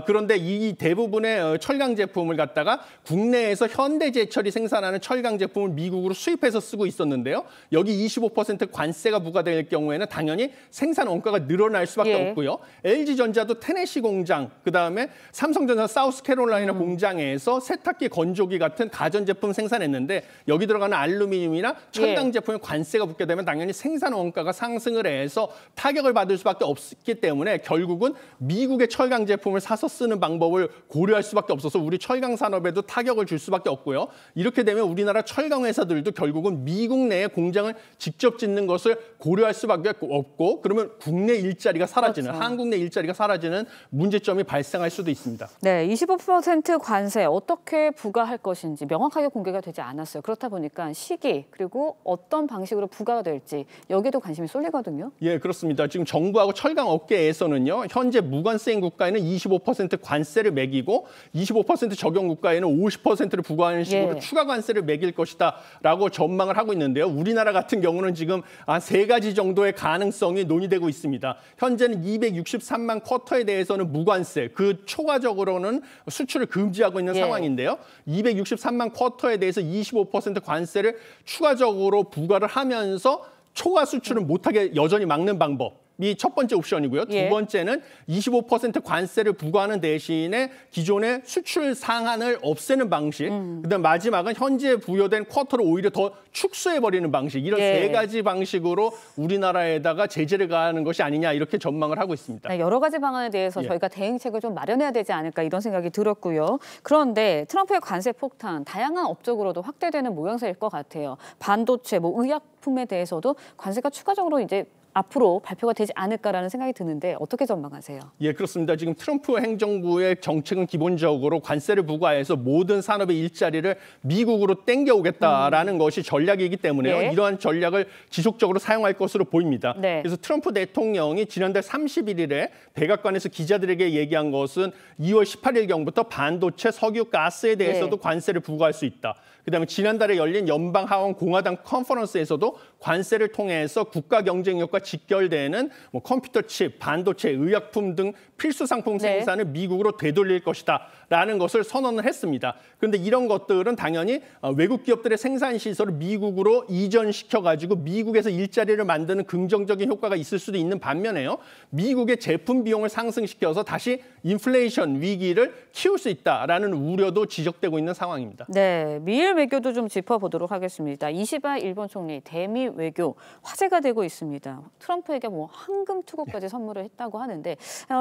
그런데 이 대부분의 철강 제품을 갖다가 국내에서 현대제철이 생산하는 철강 제품을 미국으로 수입해서 쓰고 있었는데요. 여기 25% 관세가 부과될 경우에는 당연히 생산 원가가 늘어날 수밖에 없고요. LG전자도 테네시 공장, 그다음에 삼성전자 사우스캐롤라이나 공장에서 세탁기, 건조기 같은 가전제품 생산했는데 여기 들어가는 알루미늄이나 철강 제품에 관세가 붙게 되면 당연히 생산 원가가 상승을 해서 타격을 받을 수밖에 없기 때문에 결국은 미국의 철강 제품을 사서 쓰는 방법을 고려할 수밖에 없어서 우리 철강 산업에도 타격을 줄 수밖에 없고요. 이렇게 되면 우리나라 철강 회사들도 결국은 미국 내에 공장을 직접 짓는 것을 고려할 수밖에 없고 그러면 국내 일자리가 사라지는 한국 내 일자리가 사라지는 문제점이 발생할 수도 있습니다. 네, 25% 관세 어떻게 부과할 것인지 명확하게 공개가 되지 않았어요. 그렇다 보니까 시기 그리고 어떤 방식으로 부과가 될지 여기에도 관심이 쏠리거든요. 예, 그렇습니다. 지금 정부하고 철강 업계에서는요. 현재 무관세인 국가에는 25% 관세를 매기고 25% 적용 국가에는 50%를 부과하는 식으로 추가 관세를 매길 것이다라고 전망을 하고 있는데요. 우리나라 같은 경우는 지금 한 3가지 정도의 가능성이 논의되고 있습니다. 현재는 263만 쿼터에 대해서는 무관세, 그 초과적으로는 수출을 금지하고 있는 상황인데요. 263만 쿼터에 대해서 25% 관세를 추가적으로 부과를 하면서 초과 수출은 못하게 여전히 막는 방법. 이 첫 번째 옵션이고요. 두 번째는 25% 관세를 부과하는 대신에 기존의 수출 상한을 없애는 방식. 그다음 마지막은 현재 부여된 쿼터를 오히려 더 축소해버리는 방식. 이런 세 가지 방식으로 우리나라에다가 제재를 가하는 것이 아니냐 이렇게 전망을 하고 있습니다. 네, 여러 가지 방안에 대해서 저희가 대응책을 좀 마련해야 되지 않을까 이런 생각이 들었고요. 그런데 트럼프의 관세 폭탄 다양한 업적으로도 확대되는 모양새일 것 같아요. 반도체, 의약품에 대해서도 관세가 추가적으로 이제 앞으로 발표가 되지 않을까라는 생각이 드는데 어떻게 전망하세요? 예, 그렇습니다. 지금 트럼프 행정부의 정책은 기본적으로 관세를 부과해서 모든 산업의 일자리를 미국으로 땡겨오겠다라는 것이 전략이기 때문에요. 이러한 전략을 지속적으로 사용할 것으로 보입니다. 그래서 트럼프 대통령이 지난달 31일에 백악관에서 기자들에게 얘기한 것은 2월 18일경부터 반도체, 석유, 가스에 대해서도 관세를 부과할 수 있다. 그다음에 지난달에 열린 연방하원 공화당 컨퍼런스에서도 관세를 통해서 국가 경쟁력과 직결되는 컴퓨터 칩, 반도체, 의약품 등 필수 상품 생산을 미국으로 되돌릴 것이다라는 것을 선언을 했습니다. 그런데 이런 것들은 당연히 외국 기업들의 생산 시설을 미국으로 이전시켜가지고 미국에서 일자리를 만드는 긍정적인 효과가 있을 수도 있는 반면에요. 미국의 제품 비용을 상승시켜서 다시 인플레이션 위기를 키울 수 있다라는 우려도 지적되고 있는 상황입니다. 네, 미일 외교도 좀 짚어보도록 하겠습니다. 이시바 일본 총리 대미 외교 화제가 되고 있습니다. 트럼프에게 황금 투구까지 선물을 했다고 하는데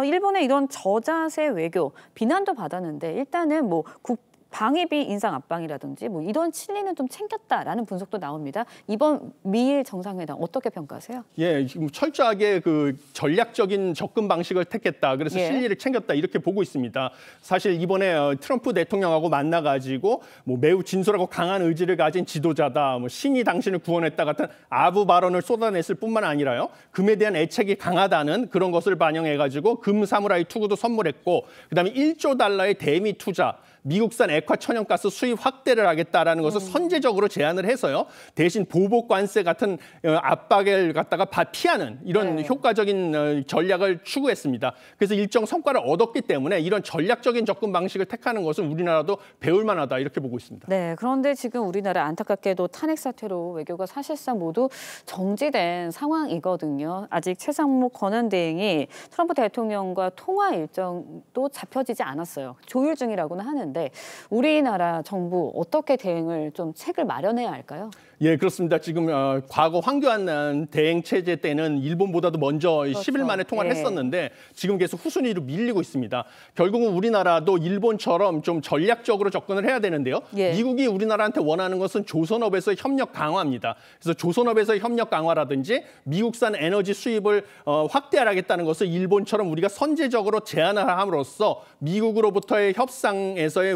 일본의 이런 저자세 외교 비난도 받았는데 일단은 방위비 인상 압박이라든지 이런 칠리는 좀 챙겼다라는 분석도 나옵니다. 이번 미일 정상회담 어떻게 평가하세요? 예, 지금 철저하게 그 전략적인 접근 방식을 택했다. 그래서 실리를 챙겼다 이렇게 보고 있습니다. 사실 이번에 트럼프 대통령하고 만나가지고 매우 진솔하고 강한 의지를 가진 지도자다. 신이 당신을 구원했다 같은 아부 발언을 쏟아냈을 뿐만 아니라요. 금에 대한 애착이 강하다는 그런 것을 반영해가지고 금 사무라이 투구도 선물했고 그다음에 1조 달러의 대미 투자. 미국산 액화 천연가스 수입 확대를 하겠다라는 것을 선제적으로 제안을 해서요. 대신 보복 관세 같은 압박을 갖다가 피하는 이런 효과적인 전략을 추구했습니다. 그래서 일정 성과를 얻었기 때문에 이런 전략적인 접근 방식을 택하는 것은 우리나라도 배울 만하다 이렇게 보고 있습니다. 네, 그런데 지금 우리나라 안타깝게도 탄핵 사태로 외교가 사실상 모두 정지된 상황이거든요. 아직 최상목 권한대행이 트럼프 대통령과 통화 일정도 잡혀지지 않았어요. 조율 중이라고는 하는데 우리나라 정부 어떻게 대응을 좀 책을 마련해야 할까요? 예, 그렇습니다. 지금 과거 황교안 대행 체제 때는 일본보다도 먼저 10일 만에 통화를 했었는데 지금 계속 후순위로 밀리고 있습니다. 결국은 우리나라도 일본처럼 좀 전략적으로 접근을 해야 되는데요. 미국이 우리나라한테 원하는 것은 조선업에서의 협력 강화입니다. 그래서 조선업에서의 협력 강화라든지 미국산 에너지 수입을 확대하겠다는 것을 일본처럼 우리가 선제적으로 제안을 함으로써 미국으로부터의 협상에서의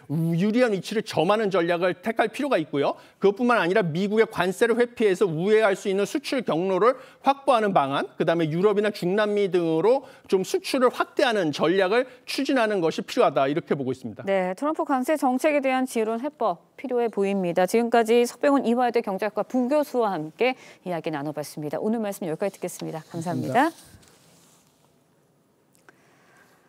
유리한 위치를 점하는 전략을 택할 필요가 있고요. 그것뿐만 아니라 미국의 관세를 회피해서 우회할 수 있는 수출 경로를 확보하는 방안, 그다음에 유럽이나 중남미 등으로 좀 수출을 확대하는 전략을 추진하는 것이 필요하다 이렇게 보고 있습니다. 네, 트럼프 관세 정책에 대한 지혜로운 해법 필요해 보입니다. 지금까지 석병훈 이화여대 경제학과 부교수와 함께 이야기 나눠봤습니다. 오늘 말씀 여기까지 듣겠습니다. 감사합니다.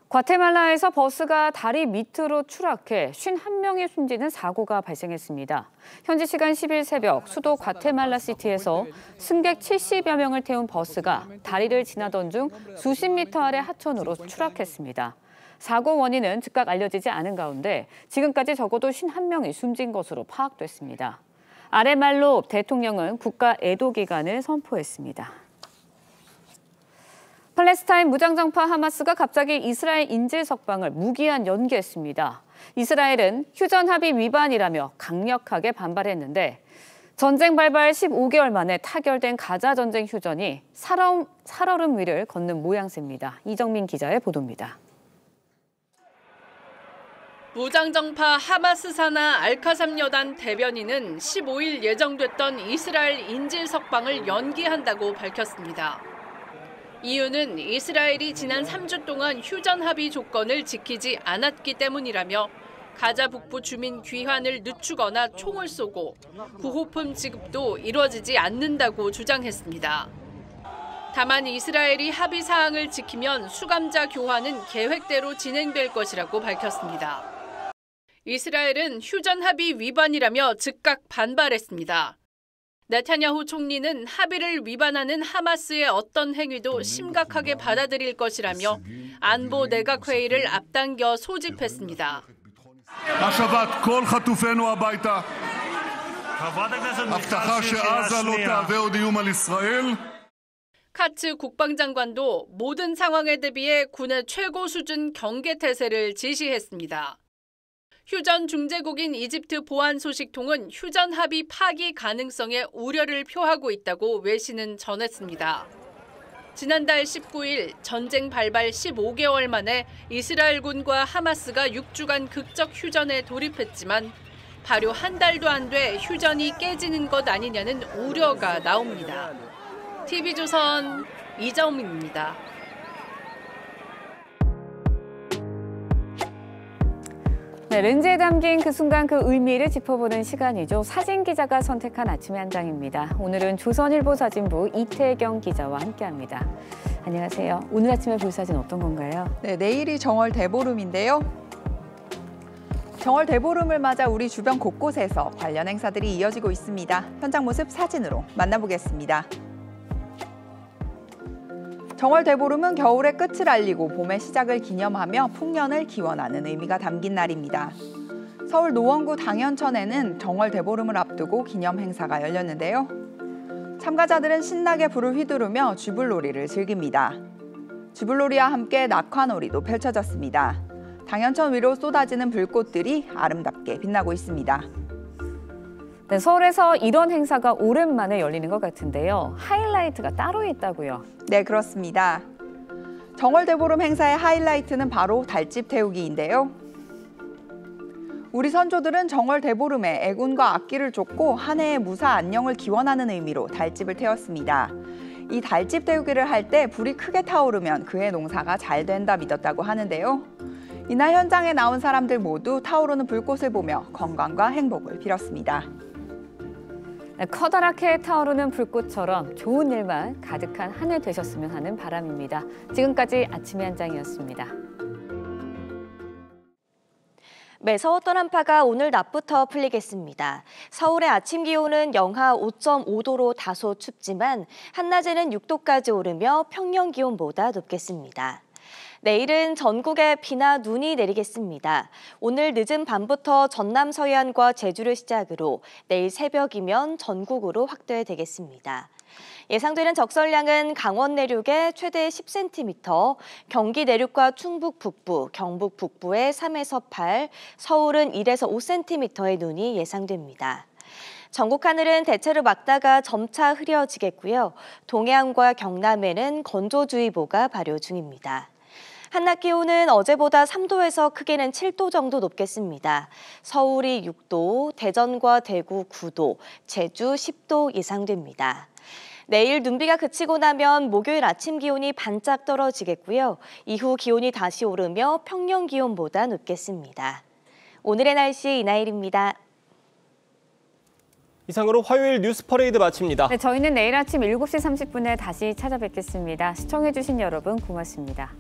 과테말라에서 버스가 다리 밑으로 추락해 51명이 숨지는 사고가 발생했습니다. 현지 시간 10일 새벽 수도 과테말라시티에서 승객 70여 명을 태운 버스가 다리를 지나던 중 수십 미터 아래 하천으로 추락했습니다. 사고 원인은 즉각 알려지지 않은 가운데 지금까지 적어도 51명이 숨진 것으로 파악됐습니다. 아레말롭 대통령은 국가 애도 기간을 선포했습니다. 팔레스타인 무장정파 하마스가 갑자기 이스라엘 인질 석방을 무기한 연기했습니다. 이스라엘은 휴전 합의 위반이라며 강력하게 반발했는데 전쟁 발발 15개월 만에 타결된 가자 전쟁 휴전이 살얼음 위를 걷는 모양새입니다. 이정민 기자의 보도입니다. 무장정파 하마스 산하 알카삼 여단 대변인은 15일 예정됐던 이스라엘 인질 석방을 연기한다고 밝혔습니다. 이유는 이스라엘이 지난 3주 동안 휴전 합의 조건을 지키지 않았기 때문이라며 가자 북부 주민 귀환을 늦추거나 총을 쏘고 구호품 지급도 이루어지지 않는다고 주장했습니다. 다만 이스라엘이 합의 사항을 지키면 수감자 교환은 계획대로 진행될 것이라고 밝혔습니다. 이스라엘은 휴전 합의 위반이라며 즉각 반발했습니다. 네타냐후 총리는 합의를 위반하는 하마스의 어떤 행위도 심각하게 받아들일 것이라며 안보 내각 회의를 앞당겨 소집했습니다. השבת כל חטופינו הביתה. הבטחה שעזה לא תהווה עוד איום על ישראל. 카츠 국방장관도 모든 상황에 대비해 군의 최고 수준 경계 태세를 지시했습니다. 휴전 중재국인 이집트 보안소식통은 휴전 합의 파기 가능성에 우려를 표하고 있다고 외신은 전했습니다. 지난달 19일 전쟁 발발 15개월 만에 이스라엘군과 하마스가 6주간 극적 휴전에 돌입했지만 발효 한 달도 안 돼 휴전이 깨지는 것 아니냐는 우려가 나옵니다. TV조선 이정민입니다. 네, 렌즈에 담긴 그 순간 그 의미를 짚어보는 시간이죠. 사진 기자가 선택한 아침의 한 장입니다. 오늘은 조선일보 사진부 이태경 기자와 함께합니다. 안녕하세요. 오늘 아침에 볼 사진 어떤 건가요? 네, 내일이 정월 대보름인데요. 정월 대보름을 맞아 우리 주변 곳곳에서 관련 행사들이 이어지고 있습니다. 현장 모습 사진으로 만나보겠습니다. 정월 대보름은 겨울의 끝을 알리고 봄의 시작을 기념하며 풍년을 기원하는 의미가 담긴 날입니다. 서울 노원구 당연천에는 정월 대보름을 앞두고 기념 행사가 열렸는데요. 참가자들은 신나게 불을 휘두르며 쥐불놀이를 즐깁니다. 쥐불놀이와 함께 낙화놀이도 펼쳐졌습니다. 당연천 위로 쏟아지는 불꽃들이 아름답게 빛나고 있습니다. 네, 서울에서 이런 행사가 오랜만에 열리는 것 같은데요. 하이라이트가 따로 있다고요? 네, 그렇습니다. 정월 대보름 행사의 하이라이트는 바로 달집 태우기인데요. 우리 선조들은 정월 대보름에 애군과 악기를 쫓고 한 해의 무사 안녕을 기원하는 의미로 달집을 태웠습니다. 이 달집 태우기를 할 때 불이 크게 타오르면 그해 농사가 잘 된다 믿었다고 하는데요. 이날 현장에 나온 사람들 모두 타오르는 불꽃을 보며 건강과 행복을 빌었습니다. 네, 커다랗게 타오르는 불꽃처럼 좋은 일만 가득한 한 해 되셨으면 하는 바람입니다. 지금까지 아침의 한 장이었습니다. 매서웠던 한파가 오늘 낮부터 풀리겠습니다. 서울의 아침 기온은 영하 5.5도로 다소 춥지만 한낮에는 6도까지 오르며 평년 기온보다 높겠습니다. 내일은 전국에 비나 눈이 내리겠습니다. 오늘 늦은 밤부터 전남 서해안과 제주를 시작으로 내일 새벽이면 전국으로 확대되겠습니다. 예상되는 적설량은 강원 내륙에 최대 10cm, 경기 내륙과 충북 북부, 경북 북부에 3에서 8, 서울은 1에서 5cm의 눈이 예상됩니다. 전국 하늘은 대체로 맑다가 점차 흐려지겠고요. 동해안과 경남에는 건조주의보가 발효 중입니다. 한낮 기온은 어제보다 3도에서 크게는 7도 정도 높겠습니다. 서울이 6도, 대전과 대구 9도, 제주 10도 예상됩니다. 내일 눈비가 그치고 나면 목요일 아침 기온이 반짝 떨어지겠고요. 이후 기온이 다시 오르며 평년 기온보다 높겠습니다. 오늘의 날씨 이나일입니다. 이상으로 화요일 뉴스 퍼레이드 마칩니다. 네, 저희는 내일 아침 7시 30분에 다시 찾아뵙겠습니다. 시청해주신 여러분 고맙습니다.